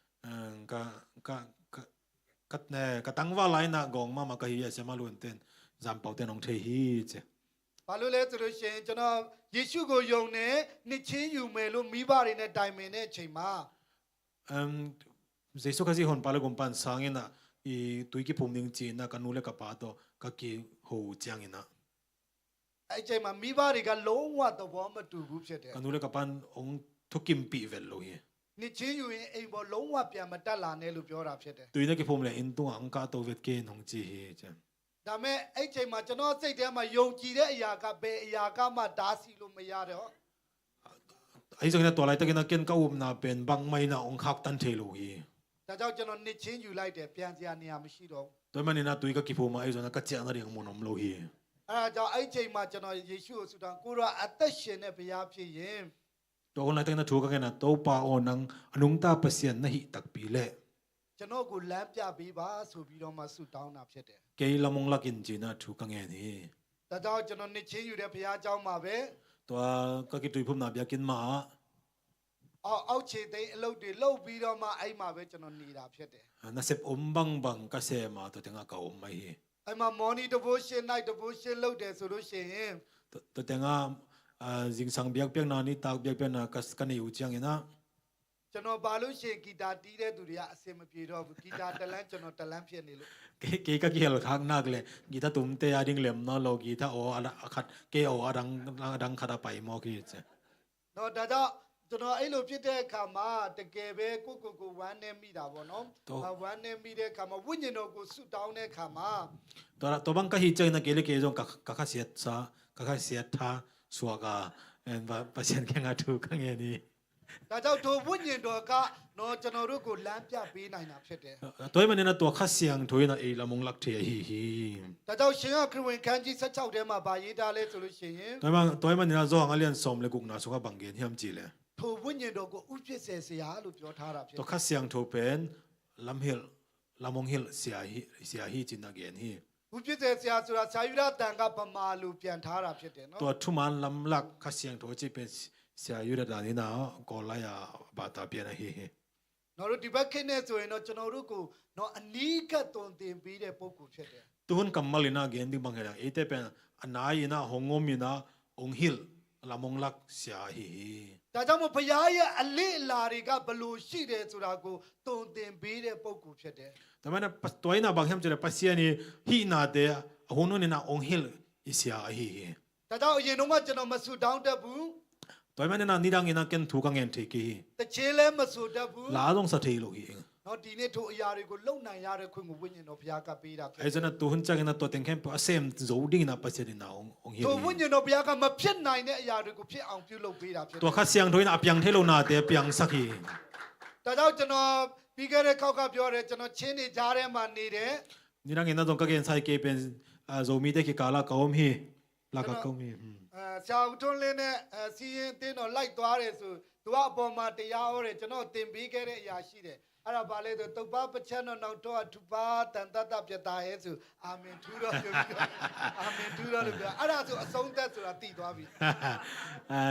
Ka ne ka tang wa lai na gong ma ka hi se ma lun ten zam pau ten ong thei hi che. ဘာလို့လဲဆိုလို့ရှိရင်ကျွန်တော်ယေရှုကိုယုံနေနှစ်ချင်းယူမယ်လို့မိဘတွေနဲ့တိုင်ပင်တဲ့အချိန်မှာ Jesu ka si hon pala gum pan sang ina i tui ki phum ning chi na ka nu le ka pa to ka ki ho chang ina. အဲ့အချိန်မှာမိဘတွေကလုံးဝသဘောမတူဘူးဖြစ်တယ် Ka nu le ka pan ong thu kim pi vel lo hi. နှစ်ချင်းယူရင်အိမ်ပေါ်လုံးဝပြန်မတက်လာနဲ့လို့ပြောတာဖြစ်တယ် Tui na ki phum le in tu ang ka to vet ke nong chi hi che. ဒါမဲ့အဲ့ချိန်မှာကျွန်တော်စိတ်ထဲမှာယုံကြည်တဲ့အရာကဘယ်အရာကမှတားဆီးလို့မရတော့ Ai jong na to lai ta kina ken ka up na pen bang mai na ong khak tan thei lo hi. ဒါကြောင့်ကျွန်တော်နှစ်ချင်းယူလိုက်တယ်ပြန်စရာနေရာမရှိတော့ To man ina tui ka ki phum ai jong na ka cha na ring mo nom lo hi. အဲ့ဒါကြောင့်အဲ့ချိန်မှာကျွန်တော်ယေရှုကိုဆုတောင်းကိုရောအသက်ရှင်တဲ့ဘုရားဖြစ်ရင် To on lai ta na thu ka kena to pa on nang anung ta pasien na hi tak pi le. ကျွန်တော်ကိုလမ်းပြပေးပါဆိုပြီးတော့မှဆုတောင်းတာဖြစ်တယ် Ke lamong lakin chi na thu ka nge ni. ဒါကြောင့်ကျွန်တော်နှစ်ချင်းယူတဲ့ဘုရားကျောင်းမှာပဲ To ka ki tui phum na bia kin ma. အောက်ခြေသိမ်းအလုပ်တွေလုပ်ပြီးတော့မှအဲ့မှာပဲကျွန်တော်နေတာဖြစ်တယ် Na sep bang bang ka se ma to tenga ka om mai hi. အဲ့မှာ morning devotion night devotion လုပ်တယ်ဆိုလို့ရှိရင် To tenga jing sang biak biak na ni tak biak biak na kas ka ni u chiang ina. ကျွန်တော်ဘာလို့ရှိရင်ဂီတာတီးတဲ့သူတွေကအဆင်မပြေတော့ဘူးဂီတာတလန်းကျွန်တော်တလန်းဖြစ်နေလို့ Ke ka ki hel khak nak le gita tum te ading lem na lo gita o ala khat ke o adang khata pai mo ki che. တော့ဒါကြောင့် ကျွန်တော်အဲ့လိုဖြစ်တဲ့အခါမှာတကယ်ပဲကိုဝမ်းနေမိတာပေါ့နော်ဝမ်းနေမိတဲ့အခါမှာဝိညာဉ်တော်ကိုဆုတောင်းတဲ့အခါမှာ ตัวบางก็หิจัยนะเกลิเกจงกักเสียซากักเสียท่าสัวกาเอ็นว่าประเทศแข่งถูกกันอย่างนี้ ဒါကြောင့်ထိုဝိညာဉ်တော်ကနော်ကျွန်တော်တို့ကိုလမ်းပြပေးနိုင်တာဖြစ်တယ် ตัวมันเนี่ยตัวข้าเสียงถอยนะเอละมงลักเทียฮี ဒါကြောင့်ရှင်ရခရစ်ဝင်ခန်းကြီး16ထဲမှာဗာရေးထားလဲဆိုလို့ရှိရင် ตัวมันเนี่ยจ้องอะไรสมเลยกุกนาสุขบังเกนเฮียมจีเลย ထိုဝိညာဉ်တော်ကိုဥပစ္စေစရာလို့ပြောထားတာဖြစ် ตัว တယ် ข้าเสียงถูเป็นลำเฮลลำมงเฮลเสียฮีจินนาเกนฮี ဥပစ္စေစရာဆိုတာဆာယူရတန်ကပမာလို့ပြန်ထားတာဖြစ်တယ်နော် ตัวทุมันลำลักข้าเสียงถูจีเป็นเสียยุดดานี่นะก็ไล่ยาบาตาเปียนะฮี နော်တို့ဒီဘက်ခင်းနေဆိုရင်တော့ကျွန်တော်တို့ကိုနော်အနီးကပ်တုံတင်ပေးတဲ့ပုံကူဖြစ်တယ် ตุนกัมมาลินาเกนดิบังเฮลเอเตเป็นอันนายนะหงงมินะองฮิลลำมงลักเสียฮี ဒါကြောင့်မို့ဘုရားရဲ့အလေးအလာတွေကဘလို့ရှိတယ်ဆိုတာကိုတုံတင်ပေးတဲ့ပုံကူဖြစ်တယ် แต่มันตัวนี้นะบางแห่งจะได้ปัสยานี่ฮีนาเดะหุ่นนี่นะองฮิลอิสยาฮี ဒါကြောင့်အရင်တော့ကကျွန်တော်မဆူတောင်းတတ်ဘူး ตัวมันเนี่ยนะนี่ดังนี่นะเกนถูกังเงินเทกี တချင်းလည်းမဆူတတ်ဘူး ลาดงสะเทโลฮี နော်ဒီနေ့ထိုအရာတွေကိုလုံနိုင်ရတဲ့ခွင့်ကိုဝိညာဉ်တော်ဘုရားကပေးတာဖြစ် ไอ้เจ้าน่ะตัวหุ่นจักรนะตัวเต็งแค่เซมโจดิ้งนะปัสยานี่นะองฮิล ထိုဝိညာဉ်တော်ဘုရားကမဖြစ်နိုင်တဲ့အရာတွေကိုဖြစ်အောင်ပြုလုပ်ပေးတာဖြစ်တ ตัว ယ် ข้าเสียงถอยนะเปียงเทโลนาเดเปียงสักฮี ဒါကြောင့်ကျွန်တော်ပြီးခဲ့တဲ့ခေါက်ကပြောတယ်ကျွန်တော်ချင်းနေကြားထဲမှာနေတယ် นี่ดังนี่นะตรงกังเงินใส่เกเป็นโจมีเดกิกาลากาอมฮีลากาอมฮี ဆရာဦးထွန်းလင်းနဲ့စီရင်တင်းတော်လိုက်သွားတယ်ဆိုသူကအပေါ်မှာတရားဟောတယ်ကျွန်တော်တင်ပေးခဲ့တဲ့အရာရှိတယ်အဲ့ဒါဘာလဲဆိုတုတ်ပါပချမ်းတော်နောက်တော့အထူပါတန်တတပြတာရဲဆိုအာမင်ထူတော့ပြောပြီးအာမင်ထူတော့လို့ပြောအဲ့ဒါဆိုအဆုံးသက်ဆိုတာတည်သွားပြီ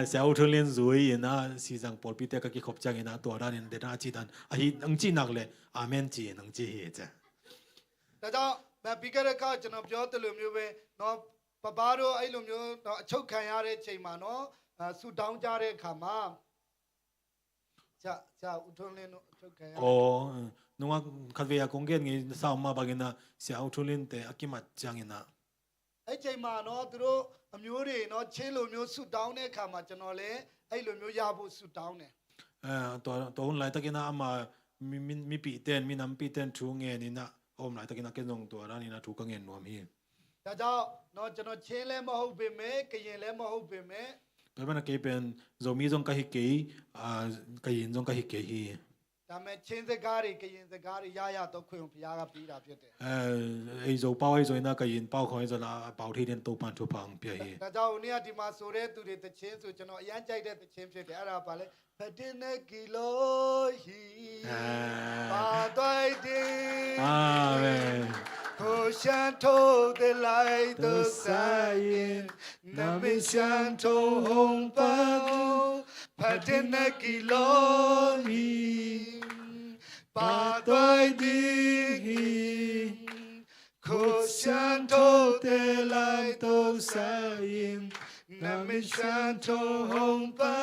เสียอุทุนเลียนรวยนะสีสังปอลปีเตก็กิขบจังนะตัวด้านเดน่าจีดันอ่ะฮีอังจีนักเลยอาเมนจีนังจีเฮจ้ะ ဒါကြောင့်ပြီးခဲ့တဲ့ခေါက်ကျွန်တော်ပြောတယ်လို့မျိုးပဲเนาะပပတို့အဲ့လိုမျိုးเนาะအချုပ်ခံရတဲ့ချိန်မှာเนาะဆူတောင်းကြတဲ့အခါမှာဆရာဦးထွန်းလင်းတို့အချုပ်ခံရ โอ้นึกว่าคัดเวียกงเกนงี้สาวมาบางนะเสียอุทุนเลียนแต่อากิมัดจังนะ အဲ့ချိန်မှာเนาะသူတို့အမျိုးတွေเนาะချင်းလိုမျိုးဆူတောင်းတဲ့အခါမှာကျွန်တော်လည်းအဲ့လိုမျိုးရဖို့ဆူတောင်းတယ် ตัวหุ่นไหลตะกินะอามามีปีเต้นมีน้ำปีเต้นทูเงินนี่นะโอมไหลตะกินะเกนงตัวด้านนี้นะทูกังเงินนวมฮี ဒါကြောင့်เนาะကျွန်တော်ချင်းလည်းမဟုတ်ပေမဲ့ကရင်လည်းမဟုတ်ပေမဲ့ ตัวมันเกเป็นโจมีจงกะฮิเกยกะยินจงกะฮิเกยฮี ဒါမဲ့ချင်းစကားတွေကရင်စကားတွေရတော့ခွင့်ကိုဘုရားကပေးတာဖြစ်တယ် ไอ้โจเป้าไอ้โจนะกะยินเป้าของไอ้โจนะเป้าที่เรียนตัวปันทุพังเปียฮี ဒါကြောင့်နေ့ကဒီမှာဆိုတဲ့သူတွေတချင်းဆိုကျွန်တော်အရန်ကြိုက်တဲ့တချင်းဖြစ်တယ်အဲ့ဒါပါလေဖတင်နေကီလိုဟီပါတိုင်းဒီอาเมน ကိုရှန်ထိုးတဲ့လိုက်တို့ဆိုင်နမရှန်ထိုးဟုံပါဖတင်နေကီလိုဟီပါတိုင်းဒီကိုရှန်ထိုးတဲ့လိုက်တို့ဆိုင်နမရှန်ထိုးဟုံပါ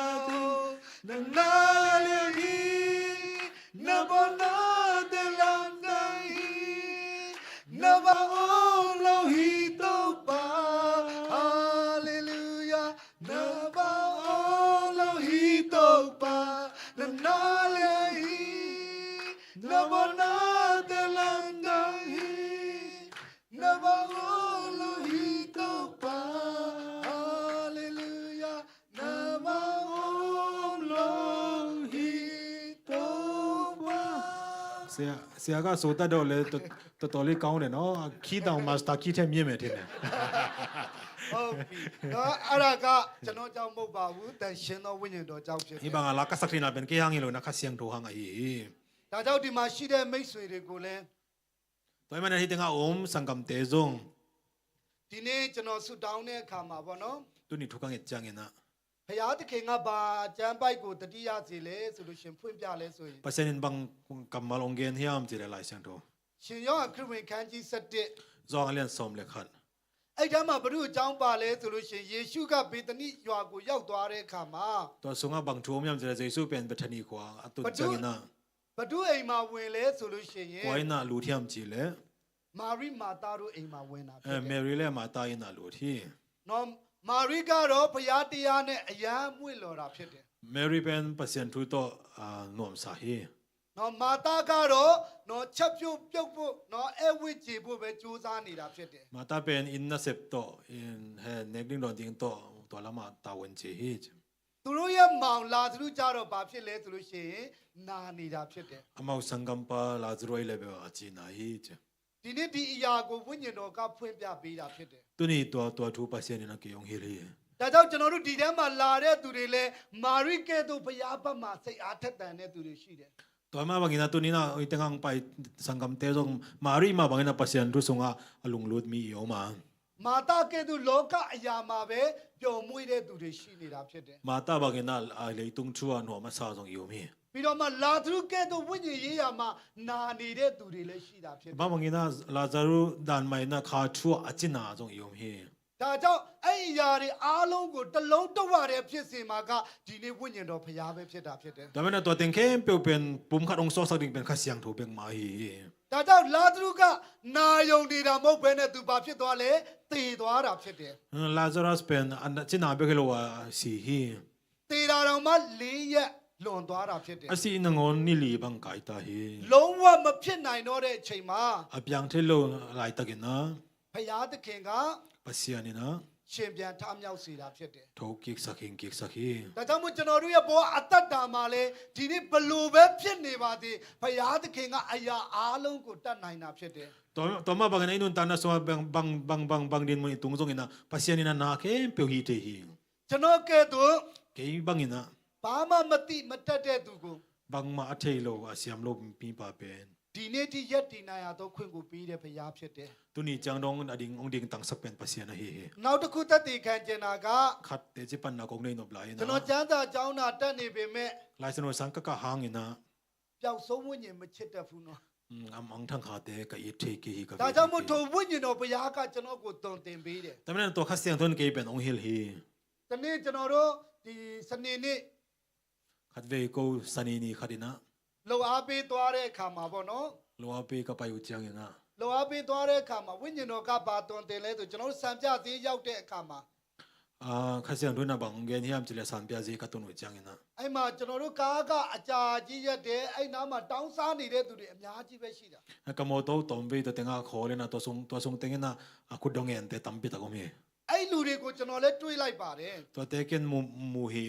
နနာလီနဘောနာတဲ့လမ်းတိုင်း Never all he do ba hallelujah never all he do ba na na le never na de landa he never all he do ba hallelujah never all he do ba เสียก็สูตรดอเลยตัวเล็กก้าวเนี่ยเนาะขี้ดาวมาสตาร์ขี้แทมเยี่ยมเลยเนี่ย ဟုတ်ပြီနော်အဲ့ဒါကကျွန်တော်ကြောင့်မဟုတ်ပါဘူးတန်ရှင်သောဝိညာဉ်တော်ကြောင့်ဖြစ်တယ် อีบางลักสักทีน่ะเป็นเกี่ยงเลยนะข้าเสียงโทหังไอ้ ဒါကြောင့်ဒီမှာရှိတဲ့မိတ်ဆွေတွေကိုလည်း ตัวมันที่ถึงอาอมสังกัมเตจง ဒီနေ့ကျွန်တော်ဆူတောင်းတဲ့အခါမှာပေါ့နော် ตัวนี้ทุกข์เงจังเงินนะ ဘုရားသခင်ကဘာကျမ်းပိုက်ကိုတတိယစီလဲဆိုလို့ရှင်ဖွင့်ပြလဲဆိုရင် ปัจจัยบางกัมมาลงเกนเฮียมจีเรลายเสียงโท ရှင်ယောဟန်ခရစ်ဝင်ခန်းကြီး7 จองเลียนสมเลขัน အဲ့ဒါမှဘုရုအကြောင်းပါလဲဆိုလို့ရှင်ယေရှုကဘေသနိရွာကိုရောက်သွားတဲ့အခါမှာ ตัวสุงบางทุ่มยามจีเรเจสุเป็นเบทนีกว่าตุนจังเงินนะ ဘုရုအိမ်မှာဝင်လဲဆိုလို့ရှင်ယ กว่าน่ะลูเทียมจีเล မာရိမာတာတို့အိမ်မှာဝင်တာဖြစ် เม တယ် รีเลมาตายน่ะลูที่ နော်မာရိကတော့ဘုရားတရားနဲ့အယံမွေ့လော်တာဖြစ်တယ် Mary Ben pasien thu to nom sa hi နော်မာတာကတော့နော်ချက်ပြုတ်ပြုတ်ဖို့နော်အဲဝစ်ကြည့်ဖို့ပဲကြိုးစားနေတာဖြစ်တယ် mata pen in na sep to in he negling don ding to lama ta wen che hi သူတို့ရဲ့မောင်လာသလူကြတော့ဘာဖြစ်လဲဆိုလို့ရှိရင်နာနေတာဖြစ်တယ် amau sangam pa la zroi le be a chi na hi ဒီနေ့ဒီအရာကိုဝိညာဉ်တော်ကဖွင့်ပြပေးတာဖြစ်တယ် tu ni to thu pasien na ke yong hi le ဒါကြောင့်ကျွန်တော်တို့ဒီထဲမှာလာတဲ့သူတွေလည်းမာရိကဲ့သို့ဘုရားဘက်မှာစိတ်အားထက်သန်တဲ့သူတွေရှိတယ် to ma bangina tu ni na oi tengang pai sangam te jong mari ma bangina pasien tu sunga alung lut mi yo ma မာတာကဲ့သို့လောကအရာမှာပဲပျော်မွေ့တဲ့သူတွေရှိနေတာဖြစ်တယ် mata bangina a le tung chua no ma sa jong yo mi ပြီးတော့မှလာသလူကဲ့သို့ဝိညာဉ်ရေးရာမှာနာနေတဲ့သူတွေလည်းရှိတာဖြစ်တယ် ba bangina lazaru dan mai na kha chua achina jong yo mi ဒါကြောင့်အဲ့ဒီအရာတွေအားလုံးကိုတစ်လုံးတစ်ဝရဲဖြစ်စေမှာကဒီနေ့ဝိညာဉ်တော်ဘုရားပဲဖြစ်တာဖြစ်တယ် da mena to teng khem pe pen pum khat ong so sak ding pen kha siang thu pek ma hi ဒါကြောင့်လာသလူကနာယုံနေတာမဟုတ်ဘဲနဲ့သူဘာဖြစ်သွားလဲသေသွားတာဖြစ်တယ် lazarus pen an china be khelo wa si hi သေတာတော့မှ၄ရက်လွန်သွားတာဖြစ်တယ် asi na ngon ni li bang kai ta hi လုံးဝမဖြစ်နိုင်တော့တဲ့အချိန်မှာ apyang thelo lai takina ဘုရားသခင်က pasiani na ရှင်ပြန်ထမြောက်စေတာဖြစ်တယ် thok kik sakhi ဒါကြောင့်မို့ကျွန်တော်တို့ရဲ့ဘောအတ္တတာမှာလဲဒီနေ့ဘလို့ပဲဖြစ်နေပါသေးဘုရားသခင်ကအရာအားလုံးကိုတတ်နိုင်taဖြစ်တယ် to ma bang na inun ta na so bang din mo itung jong ina pasiani na na ke pe hi te hi ကျွန်တော်ကဲ့သို့ ke bang ina ဘာမှမသိမတတ်တဲ့သူကို bang ma athelo asiam lo pi pa pen ဒီနေ့ထိရက်တည်နိုင်ရတော့ခွင့်ကိုပေးတဲ့ဘုရားဖြစ်တယ် tu ni chang dong ading ong ding tang sak pen pasiana hi နောက်တစ်ခုသက်တည်ခံကျင်တာက khat te chi pan na kong nei no blai ကျွန်တော် na ကျမ်းစာကျောင်းတာတက်နေပေမဲ့ lai san sang ka hang ina ပျောက်ဆုံးဝိညာဉ်မချစ်တတ်ဘူးနော် amang thang kha te ka i the ki hi ka ဒါကြောင့်မို့ထိုဝိညာဉ်တော်ဘုရားကကျွန်တော်ကိုတုံတင်ပေးတယ် ta mena to kha siang thon ke pen ong hil hi ဒီနေ့ကျွန်တော်တို့ဒီစနေနေ့ khat ve ko sanini khadina လှူအားပေးသွားတဲ့အခါမှာပေါ့နော် lo pe ka pa yu chang ina လှူအားပေးသွားတဲ့အခါမှာဝိညာဉ်တော်ကဘာတုံတင်လဲဆိုကျွန်တော်တို့စံပြသေးရောက်တဲ့အခါမှာ kha siang thon na bang gen hiam chile san pya ji ka tun wi chang ina အဲ့မှာကျွန်တော်တို့ကားကအကြာကြီးရက်တယ်အဲ့နားမှာတောင်းစားနေတဲ့သူတွေအများကြီးပဲရှိတာ ka mo to tom ve to tenga khole na to sung tengena ku dong en te tam pi ta ko mi အဲ့လူတွေကိုကျွန်တော်လည်းတွေးလိုက်ပါတယ် to te ken mu hi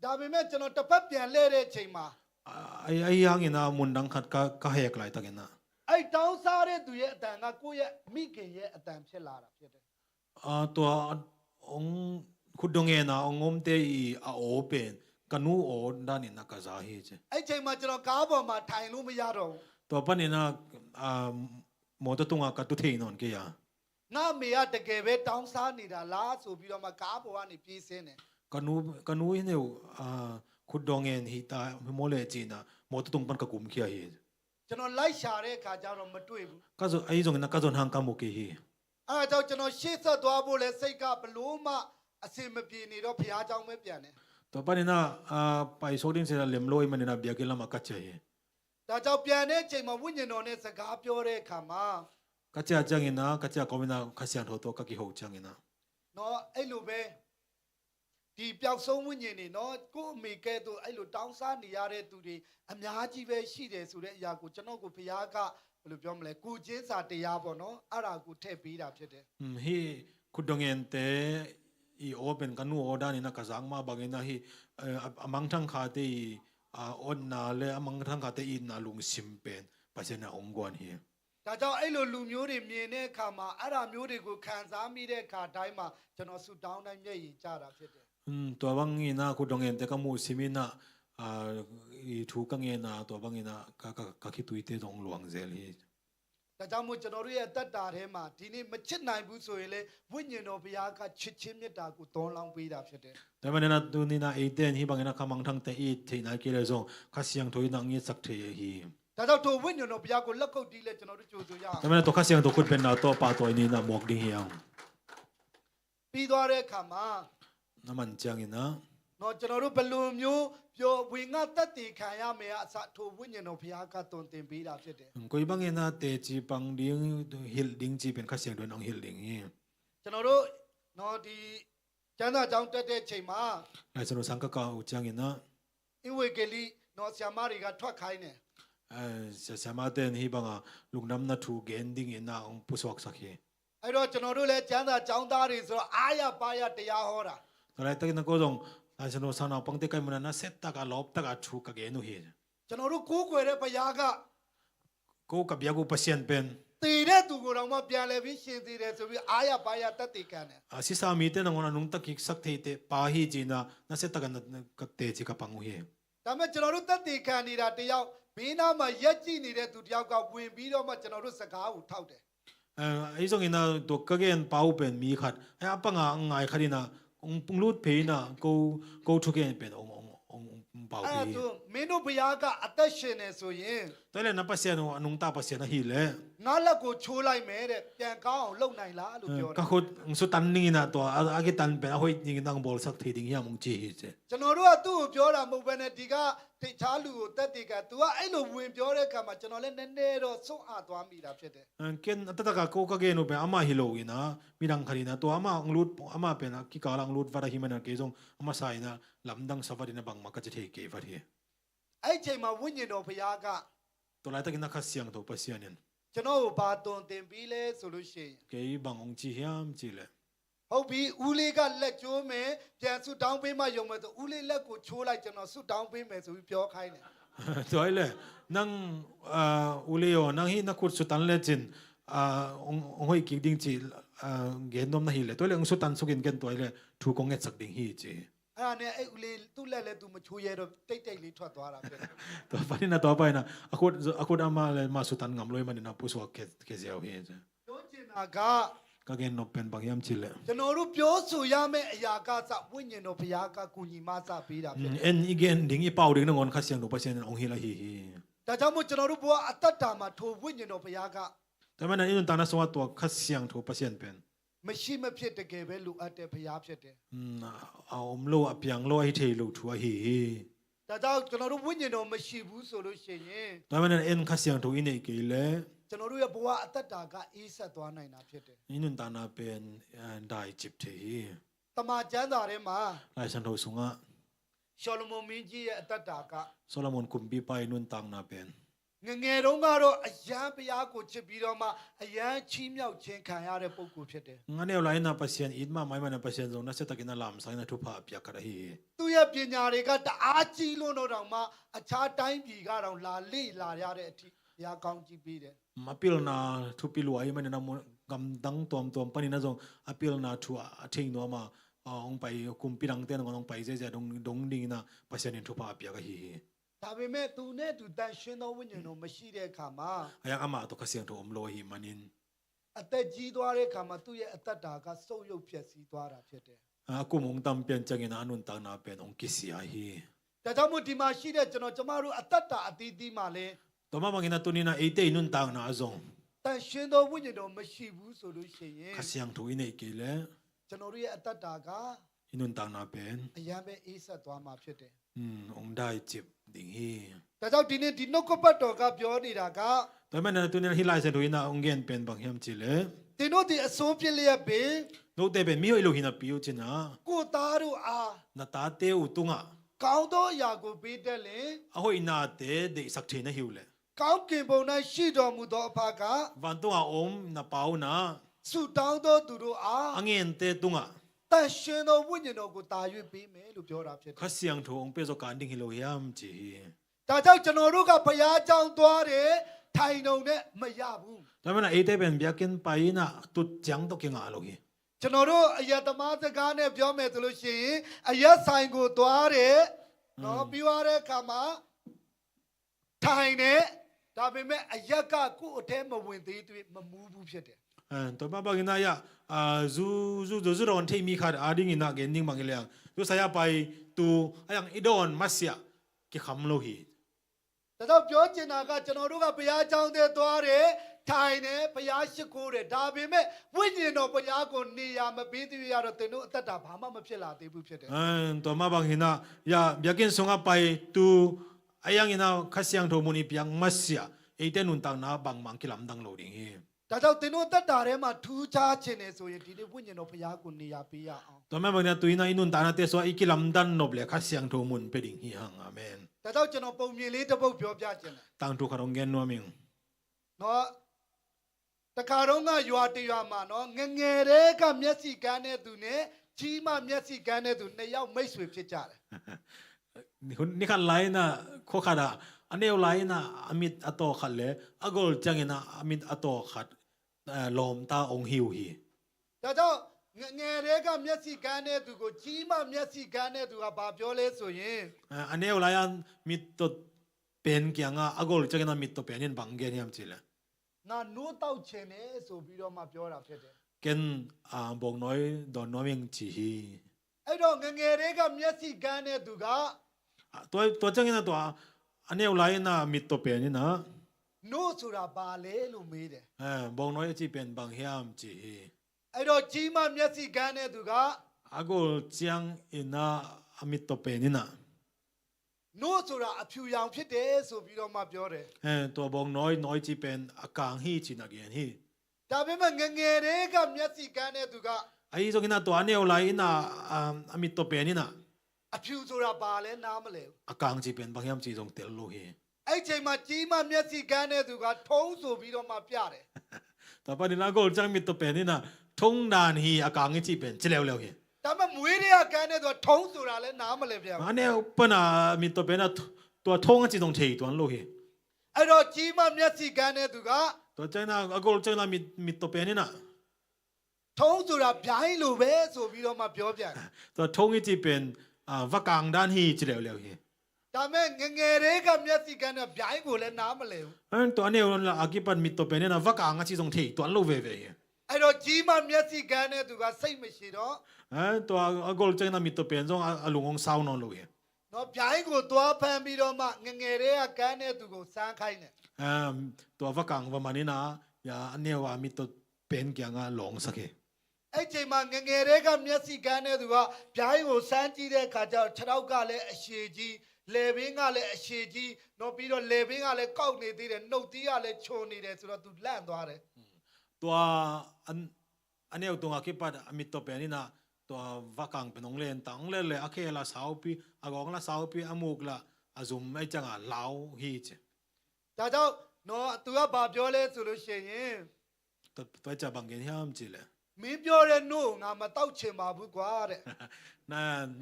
ဒါပေမဲ့ကျွန်တော်တစ်ပတ်ပြန်လဲတဲ့အချိန်မှာ ai yang ina mun dang khat ka hek lai ta ina အဲ့တောင်းစားတဲ့သူရဲ့အတန်ကကိုယ့်ရဲ့မိခင်ရဲ့အတန်ဖြစ်လာတာဖြစ်တယ် to ong ku dong en na ong om te i a open kanu o dan ina ka za hi che အဲ့ချိန်မှာကျွန်တော်ကားပေါ်မှာထိုင်လို့မရတော့ဘူး to pan ina mo to tunga ka tu thei non ke ya ငါမေကတကယ်ပဲတောင်းစားနေတာလားဆိုပြီးတော့မှကားပေါ်ကနေပြေးစင်းတယ် kanu ine ku dong en hi ta mo le chi na mo to tung pan ka kum khia hi ကျွန်တော်လိုက်ရှာတဲ့အခါကျတော့မတွေ့ဘူး ka zo ai jong na ka zon hang ka mu ke hi အဲ့ဒါကြောင့်ကျွန်တော်ရှေ့ဆက်သွားဖို့လဲစိတ်ကဘလို့မှအစင်မပြေနေတော့ဘုရားကြောင့်ပဲပြန်တယ် to panina pai so din se lem loi manina bia ke lama ka che hi ဒါကြောင့်ပြန်တဲ့အချိန်မှာဝိညာဉ်တော်နဲ့စကားပြောတဲ့အခါမှာ ka cha chang ina ka cha ko mina ka sian tho to ka ki ho chang ina နော်အဲ့လိုပဲဒီပျောက်ဆုံးဝိညာဉ်တွေနော်ကိုယ့်အမေကဲသို့အဲ့လိုတောင်းစားနေရတဲ့သူတွေအများကြီးပဲရှိတယ်ဆိုတဲ့အရာကိုကျွန်တော်ကိုဘုရားကဘယ်လိုပြောမလဲကိုချင်းစာတရားပေါ့နော်အဲ့ဒါကိုထည့်ပေးတာဖြစ်တယ် hi khudongen te i open kanu oda ni na ka jang ma bangena hi amang thang kha te on na le amang thang kha te in na lung sim pen pasena ongwan hi ဒါကြောင့်အဲ့လိုလူမျိုးတွေမြင်တဲ့အခါမှာအဲ့ဒါမျိုးတွေကိုခံစားမိတဲ့အခါတိုင်းမှာကျွန်တော်ဆူတောင်းတိုင်းမျက်ရည်ကျတာဖြစ်တယ် to bang ina khudongen te ka mu simina i thu ka nge na to bang ina ka ki tuite dong luang zel hi ဒါကြောင့်မို့ကျွန်တော်တို့ရဲ့တက်တာထဲမှာဒီနေ့မချစ်နိုင်ဘူးဆိုရင်လေဝိညာဉ်တော်ဘုရားကချစ်ချင်းမြတ်တာကိုသွန်လောင်းပေးတာဖြစ်တယ် da manena tu ni na 18 hi bangena khamang thang te i theina ke le zong ka siang thoi na ngi sak the hi ဒါကြောင့်ထိုဝိညာဉ်တော်ဘုရားကိုလက်ကုပ်တီးလဲကျွန်တော်တို့ကြိုဆိုရအောင် da manena to ka siang to khut pen na to pa to ni na mok ding hiang ပြီးသွားတဲ့အခါမှာ naman chang ina နော်ကျွန်တော်တို့ဘယ်လိုမျိုးပြောဝင်ငါတက်တည်ခံရမယ်အစထိုဝိညာဉ်တော်ဘုရားကသွန်သင်ပေးတာဖြစ်တယ် koi bangena te chi pang ding hil ding chi pen ka siang don ang hil ding hi ကျွန်တော်တို့နော်ဒီ ကျမ်းစာကြောင်းတက်တဲ့ချိန်မှာ 来这路上个高讲人呢， အင်ဝေကလေးနော်ဆရာမတွေကထွက်ခိုင်းတယ် 什么的希望啊，路南那土建定人那不说啥去。 အဲ့တော့ကျွန်တော်တို့လည်းကျမ်းစာကြောင်းသားတွေဆိုတော့အားရပါရတရားဟောတာ 后来这个那个种，来这路上那帮的干么那set大个老大个土个建弄去， ကျွန်တော်တို့ကိုးကွယ်တဲ့ဘုရားက go个别个不先变。 တည်တဲ့သူကိုယ်တော်မှပြန်လဲပြီးရှင်သေးတယ်ဆိုပြီးအားရပါရတတ်တည်ခံတယ် 啊，是啥米的那我那弄得去sắc体的，巴希子那那set大个那个地子个帮去。 ဒါပေမဲ့ကျွန်တော်တို့တတ်တည်ခံနေတာတယောက်ဘေးနားမှာရက်ကြည့်နေတဲ့သူတယောက်ကဝင်ပြီးတော့မှကျွန်တော်တို့စကားကိုထောက်တယ် ไอ้ตรงนี้นะตัวก็เกณฑ์เป้าเป็นมีขัดไอ้ปังอ่ะง่ายขัดนี่นะปุ่งรูดเพย์นะgo to เกณฑ์เป็นองเป้า အဲ့ เพย์ ဒါသူမင်းတို့ဘုရားကအသက်ရှင်နေဆိုရင် แต่เลยนับเปอร์เซ็นต์นุ่งตาเปอร์เซ็นต์นะฮีเลย ငါလက်ကိုချိုးလိုက်မယ်တဲ့ပြန်ကောင်းအောင်လုပ်နိုင်လားလို့ပြောတ ก็ ယ် คือสุดตันนี่นะตัวอากิตันเป็นเอาไว้ยิงตั้งบอลสักทีดิ้งยังมึงจีเจ ကျွန်တော်တို့ကသူ့ကိုပြောတာမဟုတ်ဘဲနဲ့ဒီကတခြားလူကိုတတ်တည်ခံ तू ကအဲ့လိုဝင်ပြောတဲ့အခါမှာကျွန်တော်လည်းနည်းနည်းတော့စွန့်အားသွားမိတာဖြစ်တယ် เกณฑ์แต่ถ้าก็ก็เกณฑ์เป็นอามาฮิโลกินะมีดังขัดนะตัวอามาองรูดอามาเป็นนะกี่กาลังรูดวัดหิมันนะเกจงอามาใส่นะลำดังสวัสดินะบังมาก็จะเทเกวัดเฮ အဲ့ချိန်မှာဝိညာဉ်တော်ဘုရားက ตัวไรตะกินนักเสียงตัวเปอร์เซ็นต์เนี่ย ကျွန်တော်ကိုဘာတွန်တင်ပြီးလဲဆိုလို့ရှိရင် เกยบังองจีเฮียมจีเลย ဟုတ်ပြီဦးလေးကလက်ကျိုးမယ်ပြန်ဆူတောင်းပေးမှယုံမယ်ဆိုဦးလေးလက်ကိုချိုးလိုက်ကျွန်တော်ဆူတောင်းပေးမယ်ဆိုပြီးပြောခိုင်းတယ် ตัวเลยนั่งอุเลโอนั่งฮีนักขุดสุตันเลจินองหอยกิดิ้งจีเกณฑ์นมนั่งฮีเลยตัวเลยองสุตันสุกินเกณฑ์ตัวเลยถูกกงเงสักดิ้งฮีจี အဲ့ဒါနဲ့အဲ့ဦးလေးသူ့လက်လည်းသူမချိုးရတော့တိတ်တိတ်လေးထွက်သွားတာဖြစ်တယ် ตัวฟันนี่นะตัวไปนะอคุดอามาเลยมาสุตันงำลอยมันนี่นะผู้สวกเกเซียวฮีจี ပြောချင်တာက ก็เกณฑ์นบเป็นบางยามจีเลย ကျွန်တော်တို့ပြောဆိုရမယ့်အရာကစဝိညာဉ်တော်ဘုရားကကုညီမစပေးတာဖြစ်တယ် เอ็นอีเกนดิ้งอีเป่าดิ้งนั่งงอนข้าเสียงตัวเปอร์เซ็นต์องฮีละฮี ဒါကြောင့်မို့ကျွန်တော်တို့ဘဝအသက်တာမှာထိုဝိညာဉ်တော်ဘုရားက แต่มันนั่นอินุนตานะสวัสดิ์ตัวข้าเสียงตัวเปอร์เซ็นต์เป็น မရှိမဖြစ်တကယ်ပဲလူအပ်တဲ့ဘုရားဖြစ်တယ် เอาอมโลอเปียงโลให้เทโลทัวฮี ဒါကြောင့်ကျွန်တော်တို့ဝိညာဉ်တော်မရှိဘူးဆိုလို့ရှိရင် แต่มันนั่นเอ็นข้าเสียงตัวอินเอกิเล ကျွန်တော်တို့ရဲ့ဘဝအသက်တာကအေးဆက်သွားနိုင်တာဖြစ်တယ် อินุนตานะเป็นได้จิบเท တမန်ကျမ်းစာထဲမှာ ไล่ฉันโทสุงะ ရှောလမုန်မင်းကြီးရဲ့အသက်တာက โซโลมอนคุมปีไปนุนตังนาเป็น ငငယ်တုန်းကတော့အယံဘုရားကိုချစ်ပြီးတော့မှအယံချီးမြှောက်ခြင်းခံရတဲ့ပုဂ္ဂိုလ်ဖြစ်တယ် งั้นเนี่ยไล่นาเปอร์เซ็นต์อิดมาไม่มันเปอร์เซ็นต์ตรงนั้นเสตกินลามไซนะทุพาเปียกระฮี သူ့ရဲ့ပညာတွေကတအားကြီးလို့တော့မှအခြားတိုင်းပြည်ကတော့လာလေ့လာရတဲ့အထိဘုရားကောင်းကြီးပေးတယ် มาพิลนาทุปิลวายมันนะมุกำดังตัวปนินะจงอพิลนาทัวทิ้งนัวมาองไปคุมปีดังเต้นองไปเจ๊ดงดิ้งนะเปอร์เซ็นต์ทุพาเปียกระฮี ဒါပေမဲ့သူနဲ့သူတန်ရှင်းသောဝိညာဉ်တော်မရှိတဲ့အခါမှာ ยังอามาตัวข้าเสียงตัวอมโลฮีมันิน အသက်ကြီးသွားတဲ့အခါမှာသူ့ရဲ့အသက်တာကစုပ်ယုပ်ဖြစ်စီသွားတာဖြစ်တယ် กุมองตำเปลี่ยนจังนะนุนตังนาเป็นองกิสิอาฮี ။ဒါကြောင့်မို့ဒီမှာရှိတဲ့ကျွန်တော်ကျမတို့အသက်တာအသီးသီးမှာလဲ ตัวมาบางทีนะตัวนี้นะเอเตนุนตังนาจง တန်ရှင်းသောဝိညာဉ်တော်မရှိဘူးဆိုလို့ရှိရင် ข้าเสียงตัวอินเอกิเล ကျွန်တော်တို့ရဲ့အသက်တာက อินุนตังนาเป็น အယံပဲအေးဆက်သွားမှာဖြစ်တယ် องได้จิบดิ้งฮี ။ဒါကြောင့်ဒီနေ့ဒီနှုတ်ကပတ်တော်ကပြောနေတာက แต่มันนะตัวนี้ฮิไลเซตัวนี้นะองเกนเป็นบางยามจิเล သင်တို့ဒီအစိုးပြစ်လျက်ပင် โนเตเป็นมิโออิโลฮินาปิโอจินะ ကိုယ်သားတို့အား นาตาเตอุตุงะ ကောင်းသောအရာကိုပေးတတ်လင် အဟိုအနာတဲ့ဒီစက်ထေနေဟိုလေ ကောင်းကင်ဘုံ၌ရှိတော်မူသောအဖက ဝန်တုံအုံနပေါနာ ဆုတောင်းသောသူတို့အား အငင်တဲ့တုံး တန်ရှင်းသောဝိညာဉ်တော်ကိုတာ၍ပေးမယ်လို့ပြောတာဖြစ်တယ် ခစီယံထုံပေဇကန်ဒင်းဟီလိုယမ်ချီ ။ဒါကြောင့်ကျွန်တော်တို့ကဘုရားကျောင်းသွားတယ်ထိုင်ုံနဲ့မရဘူး ဒါမနာအေတဲ့ပန်ဗျာကင်ပိုင်နာတုတ်ချန်တော့ကငါလိုဟီ ။ကျွန်တော်တို့အယတမစကားနဲ့ပြောမယ်ဆိုလို့ရှိရင်အယက်ဆိုင်ကိုသွားတယ်နော်ပြီးသွားတဲ့အခါမှာထိုင်တယ်ဒါပေမဲ့အယက်ကကိုယ့်အထဲမဝင်သေးတွေ့မမူးဘူးဖြစ်တယ် တော့ဘာဘာကနာယဇူရွန်ထေမီခါအာဒင်းနာဂန်ဒင်းမငလျံဇူဆယာပိုင်တူအယံအီဒွန်မဆီယာကခမ်လိုဟီ ဒါတော့ပြောချင်တာကကျွန်တော်တို့ကဘုရားကျောင်းထဲသွားတယ်ထိုင်တယ်ဘုရားရှိခိုးတယ်ဒါပေမဲ့ဝိညာဉ်တော်ဘုရားကိုနေရာမပေးသေးရတော့သင်တို့အသက်တာဘာမှမဖြစ်လာသေးဘူးဖြစ်တယ် တော့မဘာကနာယဗျာကင်ဆုံအပိုင်တူအယံနာခစီယံထုံမူနီပြန်းမဆီယာအေတဲ့နွန်တန်နာဘန်မန်ကီလမ်ဒန်းလိုဒင်းဟီ ဒ ဒါကြောင့်သင်တို့တက်တာထဲမှာထူးခြားခြင်းနေဆိုရင်ဒီနေ့ဝိညာဉ်တော်ဘုရားကိုနေရာပေးရအောင် ตัวแม่บอกเนี่ยตุยนะอินุนตานะเตสว่าอีกิลำดันนบเลยคัดเสียงทูมุนไปดิ่งฮีฮังอาเมน ဒါကြောင့်ကျွန်တော်ပုံမြင်လေးတစ်ပုတ်ပြောပြခြင်းတယ် ตังทุกขรองเงินนัวมิง နော်တခါတော့ကရွာတရွာမှာနော်ငငယ်တဲ့ကမျက်စိကန်းတဲ့သူနဲ့ကြီးမမျက်စိကန်းတဲ့သူနှစ်ယောက်မိတ်ဆွေဖြစ်ကြတယ် นี่ขันไลนะโคขัดอะอันเดียวไลนะอมิดอโตขัดเลยอากอลจังเงินะอมิดอโตขัดลมตาองหิวฮี ဒါကြောင့်ငယ်တဲ့ကမျက်စိကန်းတဲ့သူကိုကြီးမမျက်စိကန်းတဲ့သူကဘာပြောလဲဆိုရင် อันเดียวไลอันมิดตัวเป็นเกียงอะอากอลจังเงินะมิดตัวเป็นยันบังเกนยามจิเลย ငါနိုးတောက်ခြင်းနဲ့ဆိုပြီးတော့မှပြောတာဖြစ်တယ် เกนบอกน้อยดอนนัวมิงจีฮี အဲ့တော့ငငယ်တဲ့ကမျက်စိကန်းတဲ့သူက ตัวจังเงินะตัวอันเดียวไลนะมิดตัวเป็นนี่นะ နိုးဆိုတာဘာလဲလို့မေးတယ် บอกน้อยจีเป็นบังเฮียมจีฮี အဲ့တော့ကြီးမမျက်စိကန်းတဲ့သူက อากอลจังอินะอมิดตัวเป็นนี่นะ နိုးဆိုတာအဖြူရောင်ဖြစ်တယ်ဆိုပြီးတော့မှပြောတယ် ตัวบอกน้อยจีเป็นอากางฮีจีนักเรียนฮี ဒါပေမဲ့ငငယ်တဲ့ကမျက်စိကန်းတဲ့သူက ไอ้ตรงนี้นะตัวอันเดียวไลนะอมิดตัวเป็นนี่นะ အဖြူဆိုတာဘာလဲနားမလဲဘူး อากางจีเป็นบางยามจีตรงเตลโลฮี အဲ့ချိန်မှာကြီးမမျက်စိကန်းတဲ့သူကထုံးဆိုပြီးတော့မှပြတယ် แต่ปนิลาโกจังมิดตัวเป็นนี่นะทุ่งนานฮีอากางจีเป็นจีแล้วฮี ဒါပေမဲ့မွေးတွေကကန်းတဲ့သူကထုံးဆိုတာလဲနားမလဲဗျာ อันเดียวปนะมิดตัวเป็นนะตัวทุ่งจีตรงเทีตัวนั้นโลฮี အဲ့တော့ကြီးမမျက်စိကန်းတဲ့သူက ตัวจังนะอากจังนะมิดตัวเป็นนี่นะ ထုံးဆိုတာဗျိုင်းလိုပဲဆိုပြီးတော့မှပြောပြန်တယ် ตัวทุ่งจีเป็นว่ากางด้านฮีจีแล้วฮี ဒါပေမဲ့ငငယ်တွေကမျက်စိကန်းတဲ့ဗျိုင်းကိုလည်းနားမလဲဘူး ตัวอันเดียวละอากิปันมิดตัวเป็นนี่นะว่ากางจีตรงเทีตัวนั้นโลเวเวฮี အဲ့တော့ကြီးမမျက်စိကန်းတဲ့သူကစိတ်မရှိတော့ ตัวอากจังนะมิดตัวเป็นจงอลุงองซาวนอนโลฮี နော်ဗျိုင်းကိုသွားဖမ်းပြီးတော့မှငငယ်တွေကကန်းတဲ့သူကိုစမ်းခိုင်းတယ် ตัวว่ากางว่ามันนี่นะอย่าอันเดียวว่ามิดตัวเป็นเกียงหลงสัก အဲ့ချိန်မှာငငယ်တွေကမျက်စိကန်းတဲ့သူကဗျိုင်းကိုစမ်းကြည့်တဲ့အခါကျတော့ခြေထောက်ကလည်းအရှည်ကြီးလေဘင်းကလည်းအရှည်ကြီးနော်ပြီးတော့လေဘင်းကလည်းကောက်နေသေးတယ်နှုတ်သီးကလည်းခြုံနေတယ်ဆိုတော့သူလန့်သွားတယ် ตัวอันเนี้ยตัวอากิปัดอมิตตัวเป็นนี่นะตัววักกังเป็นองเลนตังเลนเลยอาเคละสาวปีอากองละสาวปีอามุกละอาซุมไม่จังอ่ะลาวฮีเจ ဒါကြောင့်နော်သူကဘာပြောလဲဆိုလို့ရှိရင် ตัวจะบังเกินห้ามจีเลย မင်းပြောတဲ့နို့ငါမတောက်ချင်ပါဘူးကွာတဲ့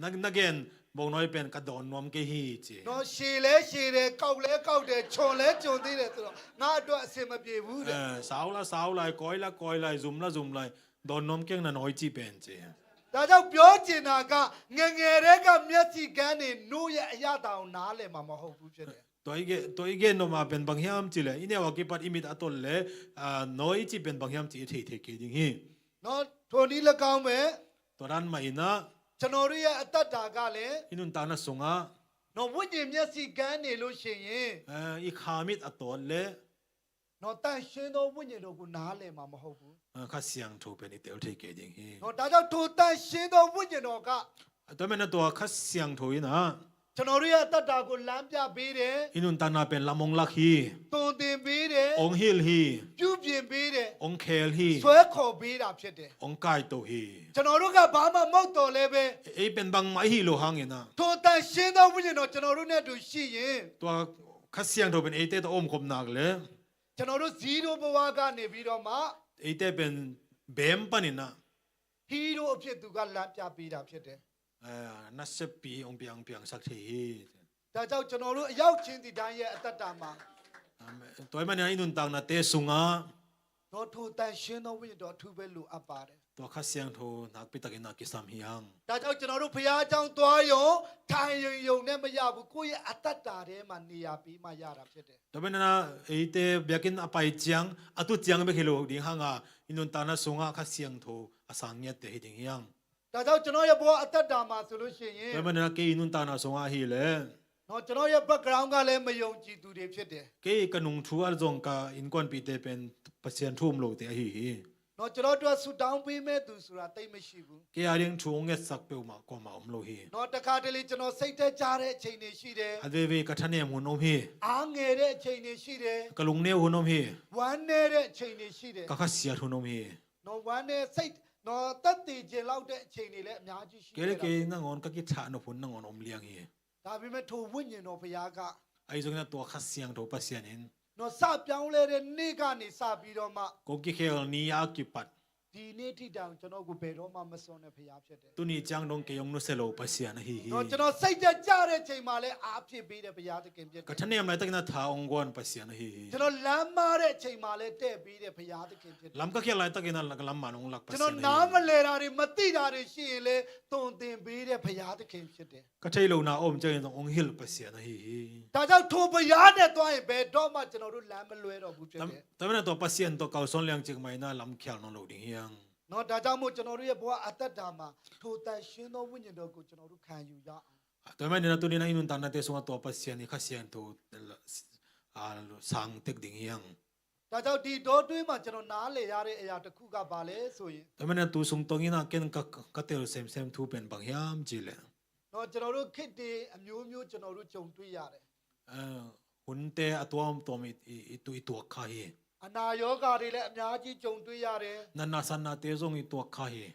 นักเกณฑ์บอกน้อยเป็นกระดอนนวมเกฮีเจ နော်ရှည်လဲရှည်တယ်ကောက်လဲကောက်တယ်ခြုံလဲခြုံသေးတယ်ဆိုတော့ငါအတွက်အဆင်မပြေဘူးတဲ့ สาวละสาวลายก้อยละก้อยลายซุมละซุมลายดอนนวมเก่งน่ะน้อยจีเป็นเจ ဒါကြောင့်ပြောချင်တာကငငယ်တဲ့ကမျက်စိကန်းနေနို့ရဲ့အရတာကိုနားလည်မှာမဟုတ်ဘူးဖြစ်တယ် ตัวอีเกนนมาเป็นบางยามจีเลยอินเดียว่ากิปัดอิมิดอัตโตเลยน้อยจีเป็นบางยามจีเทเทเกดิงฮี နော်ထိုနည်း၎င်းပဲ ตัวนั้นมาอินะ ကျွန်တော်တို့ရဲ့အသက်တာကလည်း อินุนตานะสงะ နော်ဝိညာဉ်မျက်စိကန်းနေလို့ရှိရင် อีขามิดอัตโตเลย နော်တန်ရှင်းသောဝိညာဉ်တော်ကိုနားလည်မှာမဟုတ်ဘူး ข้าเสียงถูเป็นอิเตลเทเกดิงฮี နော်ဒါကြောင့်ထိုတန်ရှင်းသောဝိညာဉ်တော်က ตัวแม่นตัวข้าเสียงถูนะ ကျွန်တော်တို့ရဲ့အသက်တာကိုလမ်းပြပေးတယ် อินุนตานาเป็นลำองลักฮี တုံသင်ပေးတယ် องฮิลฮี ပြုပြင်ပေးတယ် องเคลฮี ဆွဲခေါ်ပေးတာဖြစ်တယ် องกายโตฮี ကျွန်တော်တို့ကဘာမှမဟုတ်တော့လဲပဲ ไอเป็นบางไม้ฮีโลหังเนะ ထိုတန်ရှင်းသောဝိညာဉ်တော်ကျွန်တော်တို့နဲ့အတူရှိရင် ตัวข้าเสียงถูเป็นไอเตตัวอมคมนักเลย ကျွန်တော်တို့ဇီးရိုးဘဝကနေပြီးတော့မှ ไอเตเป็นเบมปานินะ ဟီးရိုးအဖြစ်သူကလမ်းပြပေးတာဖြစ်တယ် นัสปีองเปียงเปียงสักที ဒါကြောင့်ကျွန်တော်တို့အရောက်ချင်းဒီတိုင်းရဲ့အသက်တာမှာ ตัวมันอินุนตังนะเตสุงะ တော့ထိုတန်ရှင်းသောဝိညာဉ်တော်အထူးပဲလိုအပ်ပါတယ် ตัวข้าเสียงถูนักปิตกินักกิสามฮิยัง ဒါကြောင့်ကျွန်တော်တို့ဘုရားအကြောင်းသွားရုံထိုင်ရုံနဲ့မရဘူးကိုယ့်ရဲ့အသက်တာထဲမှာနေရာပြီးမှရတာဖြစ်တယ် ตัวมันนะไอเตเบียกินอภัยจังอตุจังไม่เคยรู้ดิ้งหังอ่ะอินุนตังนะสุงะข้าเสียงถูอาสังเงียเตหิดิ้งยัง ဒါကြောင့်ကျွန်တော်ရဲ့ဘဝအသက်တာမှာဆိုလို့ရှိရင် ตัวมันนะเกอินุนตังนะสุงะฮิเลย နော်ကျွန်တော်ရဲ့ background ကလည်းမယုံကြည်သူတွေဖြစ်တယ် เกกันุงทัวจงกาอินกวนปีเตเป็นเปอร์เซ็นต์ทุ่มโลเตหิ န နော်ကျွန်တော်တို့ဆူတောင်းပေးမဲ့သူဆိုတာတိတ်မရှိဘူး ke aring chung nge sak pe ma ko ma lo hi နော်တခါတလေကျွန်တော်စိတ်သက်ကြတဲ့အချိန်တွေရှိတယ် ave ve ka thane mu nom hi အားငယ်တဲ့အချိန်တွေရှိတယ် ka lung ne hu nom hi ဝမ်းနေတဲ့အချိန်တွေရှိတယ် ka kha sia hu nom hi နော်ဝမ်းနေစိတ်နော်တက်တည်ခြင်းလောက်တဲ့အချိန်တွေလည်းအများကြီးရှိတ ke ယ် le ke na ngon ka ki tha no phun na ngon om liang hi ဒါပေမဲ့ထိုဝိညာဉ်တော်ဘုရားက ai zong na to kha siang to pa sian in နော်စပြောင်းလဲတဲ့နေ့ကနေစပြီးတော့မှ ko ki khel ni ya ki pat ဒီနေ့ထိတောင်ကျွန်တော်ကိုဘယ်တော့မှမစွန့်တဲ့ဘုရားဖြစ်တယ် tu ni chang dong ke yong no se lo pa sian hi hi နော်ကျွန်တော်စိတ်သက်ကြတဲ့အချိန်မှာလည်းအားဖြစ်ပေးတဲ့ဘုရားသခင်ဖြစ်တယ် ka thane mai tak na tha ong gon pa sian hi hi ကျွန်တော်လမ်းမားတဲ့အချိန်မှာလည်းတဲ့ပေးတဲ့ဘုရားသခင်ဖြစ်တယ် lam ka khel lai tak na lam ma nong lak pa ကျွန်တော် sian နား hi မလဲတာတွေမသိတာတွေရှိရင်လည်းတုံသင်ပေးတဲ့ဘုရားသခင်ဖြစ်တယ် ka thai lo na om chang ong hil pa sian hi hi ဒါကြောင့်ထိုဘုရားနဲ့တွားရင်ဘယ်တော့မှကျွန်တော်တို့လမ်းမလွဲတော့ဘူးဖြစ်တယ် tam na to pa sian to kau son liang chik mai na lam khel no lo ding hiang နော်ဒါကြောင့်မို့ကျွန်တော်တို့ရဲ့ဘဝအသက်တာမှာထိုတန်ရှင်းသောဝိညာဉ်တော်ကိုကျွန်တော်တို့ခံယူရအောင် to mai na tu ni na inun tan na te sunga to pa sian ni kha sian to a sang tek ding hiang ဒါကြောင့်ဒီတော့တွင်းမှာကျွန်တော်နားလေရတဲ့အရာတစ်ခုကပါလဲဆိုရင် to mai na tu sung tong ina ken ka tel sem sem thu pen bang hiam ji le နော်ကျွန်တော်တို့ခစ်တွေအမျိုးမျိုးကျွန်တော်တို့ကြုံတွေ့ရတယ် hun te atwam to mi tu i tu kha hi အနာရောဂါတွေလည်းအများကြီးကြုံတွေ့ရတယ် na na san na te zong i tu kha hi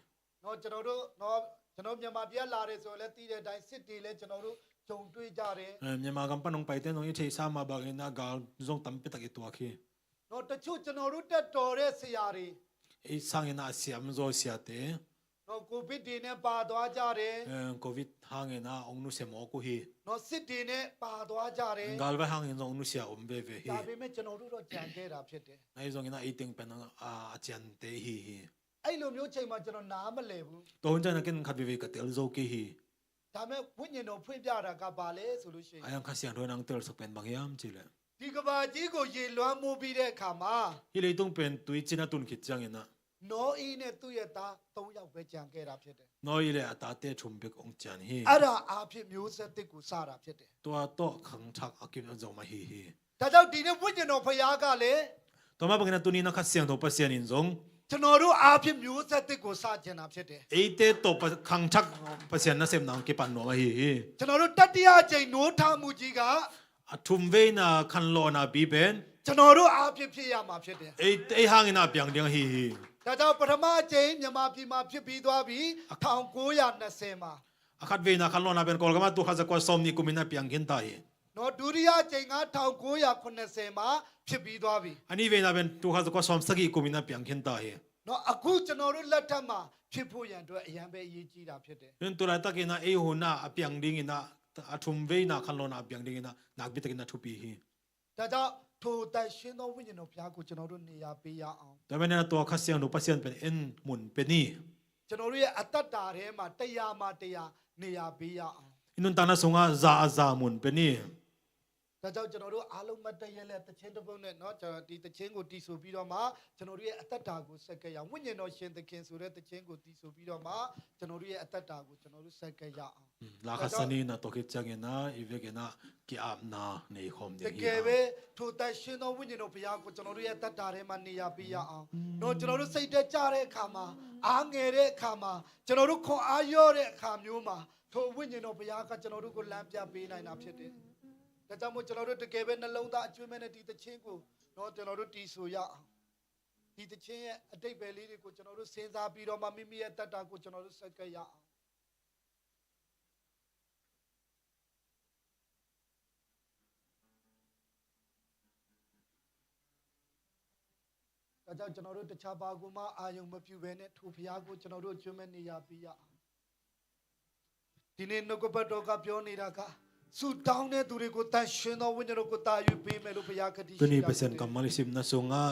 နော်ကျွန်တော်တို့နော်ကျွန်တော်မြန်မာပြည်လာတယ်ဆိုရင်လည်းသိတဲ့အတိုင်းစစ်တွေလည်းကျွန်တော်တို့ကြုံတွေ့ကြတယ် myama gam panong pai te nong i thei sa ma ba na gal zong tam pe tak i tu khi နော်တချို့ကျွန်တော်တို့တက်တော်တဲ့ဆရာတွေ i sang ina siam zo sia te နော်ကိုဗစ်တွေနဲ့ပါသွားကြတယ် covid hang ina ong nu se mo ko hi နော်စစ်တွေနဲ့ပါသွားကြတယ် gal ba hang in zong nu sia om be ve hi ဒါပေမဲ့ကျွန်တော်တို့တော့ကြံခဲ့တာဖြစ်တယ် nai zong ina eating pen a chan te hi hi အဲ့လိုမျိုးချိန်မှာကျွန်တော်နားမလည်ဘူး to hun na ken khat ve ka tel zo ki hi ဒါပေမဲ့ဝိညာဉ်တော်ဖွင့်ပြတာကပါလဲဆိုလို့ရှိရင် ayang kha siang ro nang tel sak pen bang yam chi le ဒီကဘာကြီးကိုရေလွှမ်းမိုးပြီးတဲ့အခါမှာ hi le tung pen tui china tun khit chang ina နောအီနဲ့သူ့ရဲ့သား၃ယောက်ပဲကြံခဲ့တာဖြစ်တယ် noi le ata te chum bek ong chan hi အဲ့ဒါအားဖြင့်မျိုးဆက်တစ်ကိုစတာဖြစ်တယ် to to khang thak akim zo ma hi hi ဒါကြောင့်ဒီနေ့ဝိညာဉ်တော်ဖခင်ကလည်း to ma bang na tuni na kha siang to pa sian in zong ကျွန်တော်တို့အားဖြင့်မျိုးဆက်တစ်ကိုစကျင်တာဖြစ်တယ် eite to pa khang thak pa sian na sem nang ke pan no ma hi hi ကျွန်တော်တို့တတိယအကြိမ်နိုးထမှုကြီးက athum ve na khan lo na bi ben ကျွန်တော်တို့အားဖြင့်ဖြစ်ရမှာဖြစ်တယ် ei hang ina piang ding hi hi ဒါကြောင့်ပထမအကြိမ်မြန်မာပြည်မှာဖြစ်ပြီးသွားပြီ1920မှာ akhat ve na khan lo na ben kol gama tu kha za ko som ni kumina piang gin tai နော်ဒုတိယအကြိမ်က1980မှာဖြစ်ပြီးသွားပြီ ani ve na ben tu kha za ko som sagi kumina piang gin tai နော်အခုကျွန်တော်တို့လက်ထက်မှာဖြစ်ဖို့ရန်အတွက်အရန်ပဲအရေးကြီးတာဖြစ်တယ် nen tu la takina ei hu na apiang ding ina athum ve na khan lo na piang ding ina nak bi takina thu pi hi ဒါကြောင့်ထိုတန်ရှင်းသောဝိညာဉ်တော်ဘုရားကိုကျွန်တော်တို့နေရာပေးရအောင် ta ben na to kha siang no pa sian pen en mun pe ni ကျွန်တော်တို့ရဲ့အသက်တာထဲမှာတရားမှတရားနေရာပေးရအောင် inun ta na sunga za mun pe ni ဒါကြောင့်ကျွန်တော်တို့အားလုံးမတည့်ရတဲ့တခြင်းတစ်ပုဒ်နဲ့เนาะကျွန်တော်ဒီတခြင်းကိုတီးဆိုပြီးတော့မှကျွန်တော်တို့ရဲ့အသက်တာကိုဆက်ကရအောင်ဝိညာဉ်တော်ရှင်သခင်ဆိုတဲ့တခြင်းကိုတီးဆိုပြီးတော့မှကျွန်တော်တို့ရဲ့အသက်တာကိုကျွန်တော်တို့ဆက်ကရအောင် la kha sani na to ke chang ina ive ke na ki ap na nei khom တ de ကယ်ပဲထိုတန်ရှင်သောဝိညာဉ်တော်ဘုရားကိုကျွန်တော်တို့ရဲ့အသက်တာထဲမှာနေရာပေးရအောင်เนาะကျွန်တော်တို့စိတ်တက်ကြတဲ့အခါမှာအားငယ်တဲ့အခါမှာကျွန်တော်တို့ခွန်အားရော့တဲ့အခါမျိုးမှာထိုဝိညာဉ်တော်ဘုရားကကျွန်တော်တို့ကိုလမ်းပြပေးနိုင်တာဖြစ်တယ်ဒါကြောင့်မို့ကျွန်တော်တို့တကယ်ပဲနှလုံးသားအကျွမ်းမဲ့နဲ့ဒီတခြင်းကိုတော့ကျွန်တော်တို့တီးဆိုရအောင်ဒီတခြင်းရဲ့အတိတ်ပဲလေးတွေကိုကျွန်တော်တို့စဉ်းစားပြီးတော့မှမိမိရဲ့တတ်တာကိုကျွန်တော်တို့ဆက်ကရအောင်ဒါကြောင့်ကျွန်တော်တို့တခြားဘာကူမှအာယုံမပြုဘဲနဲ့ထိုဖျားကိုကျွန်တော်တို့အကျွမ်းမဲ့နေရပေးရအောင်ဒီနေ့နှုတ်ကပတ်တော်ကပြောနေတာကဆူတောင်းတဲ့သူတွေကိုတန်ရှင်းသောဝိညာဉ်တော်ကိုတာယူပေးမယ်လို့ဘုရားကတိရှိ tu တာ ni pesen kamal sim na sunga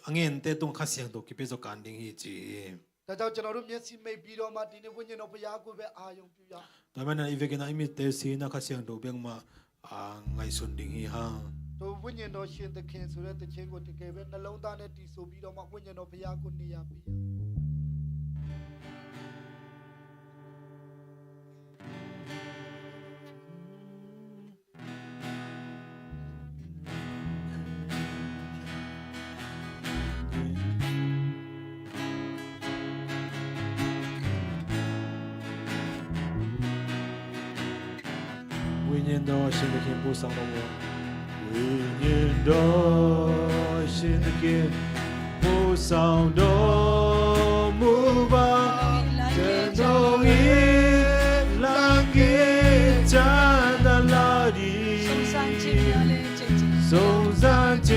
angen te tung kha siang to ki pe zo kan ding hi chi ဒါကြောင့်ကျွန်တော်တို့မျက်စိမိတ်ပြီးတော့မှဒီနေ့ဝိညာဉ်တော်ဘုရားကိုပဲအာယုံပြုရအောင် ta ben na ive ke na imi te si na kha siang to beng ma ngai sun ding hi ha တို့ဝိညာဉ်တော်ရှင်သခင်ဆိုတဲ့တခြင်းကိုတကယ်ပဲနှလုံးသားနဲ့တည်ဆိုပြီးတော့မှဝိညာဉ်တော်ဘုရားကိုနေရာပေးရအောင်念的神的天不上了我，为念的神的天不上的木吧，真容易让给站在哪里？送上千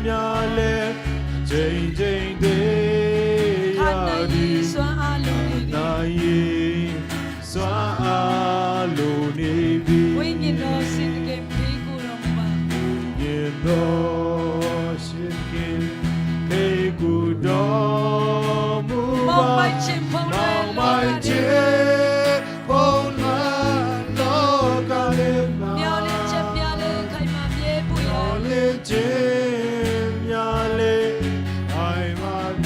苗嘞，真正的呀的，那一算阿鲁尼比。多心给陪古多木吧，毛买街碰了罗嘎勒嘛，苗连接苗嘞，爱嘛别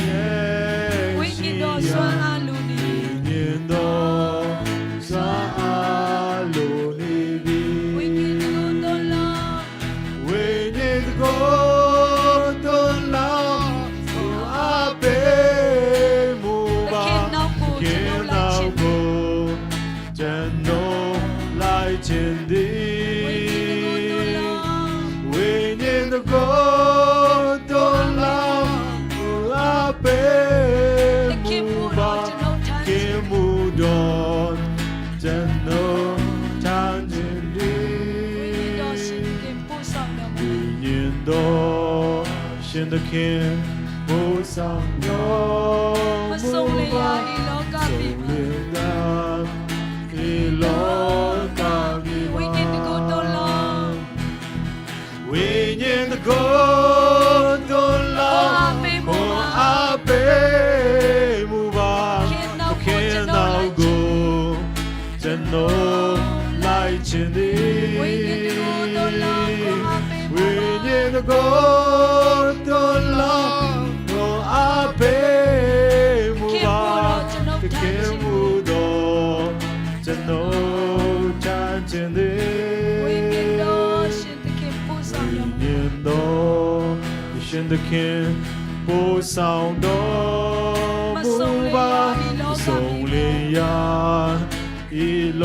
西呀，年多算阿鲁尼比。前的，为念的歌多老阿贝木巴，给木多真能唱见的，为念多现的看不上有木巴，送灵感一路。为念的歌多老，我阿贝木巴，不看到过，真能来见你。为念的歌多老，我阿贝木巴，不看不到，真能看见你。现的看不上的木吧，送灵呀一路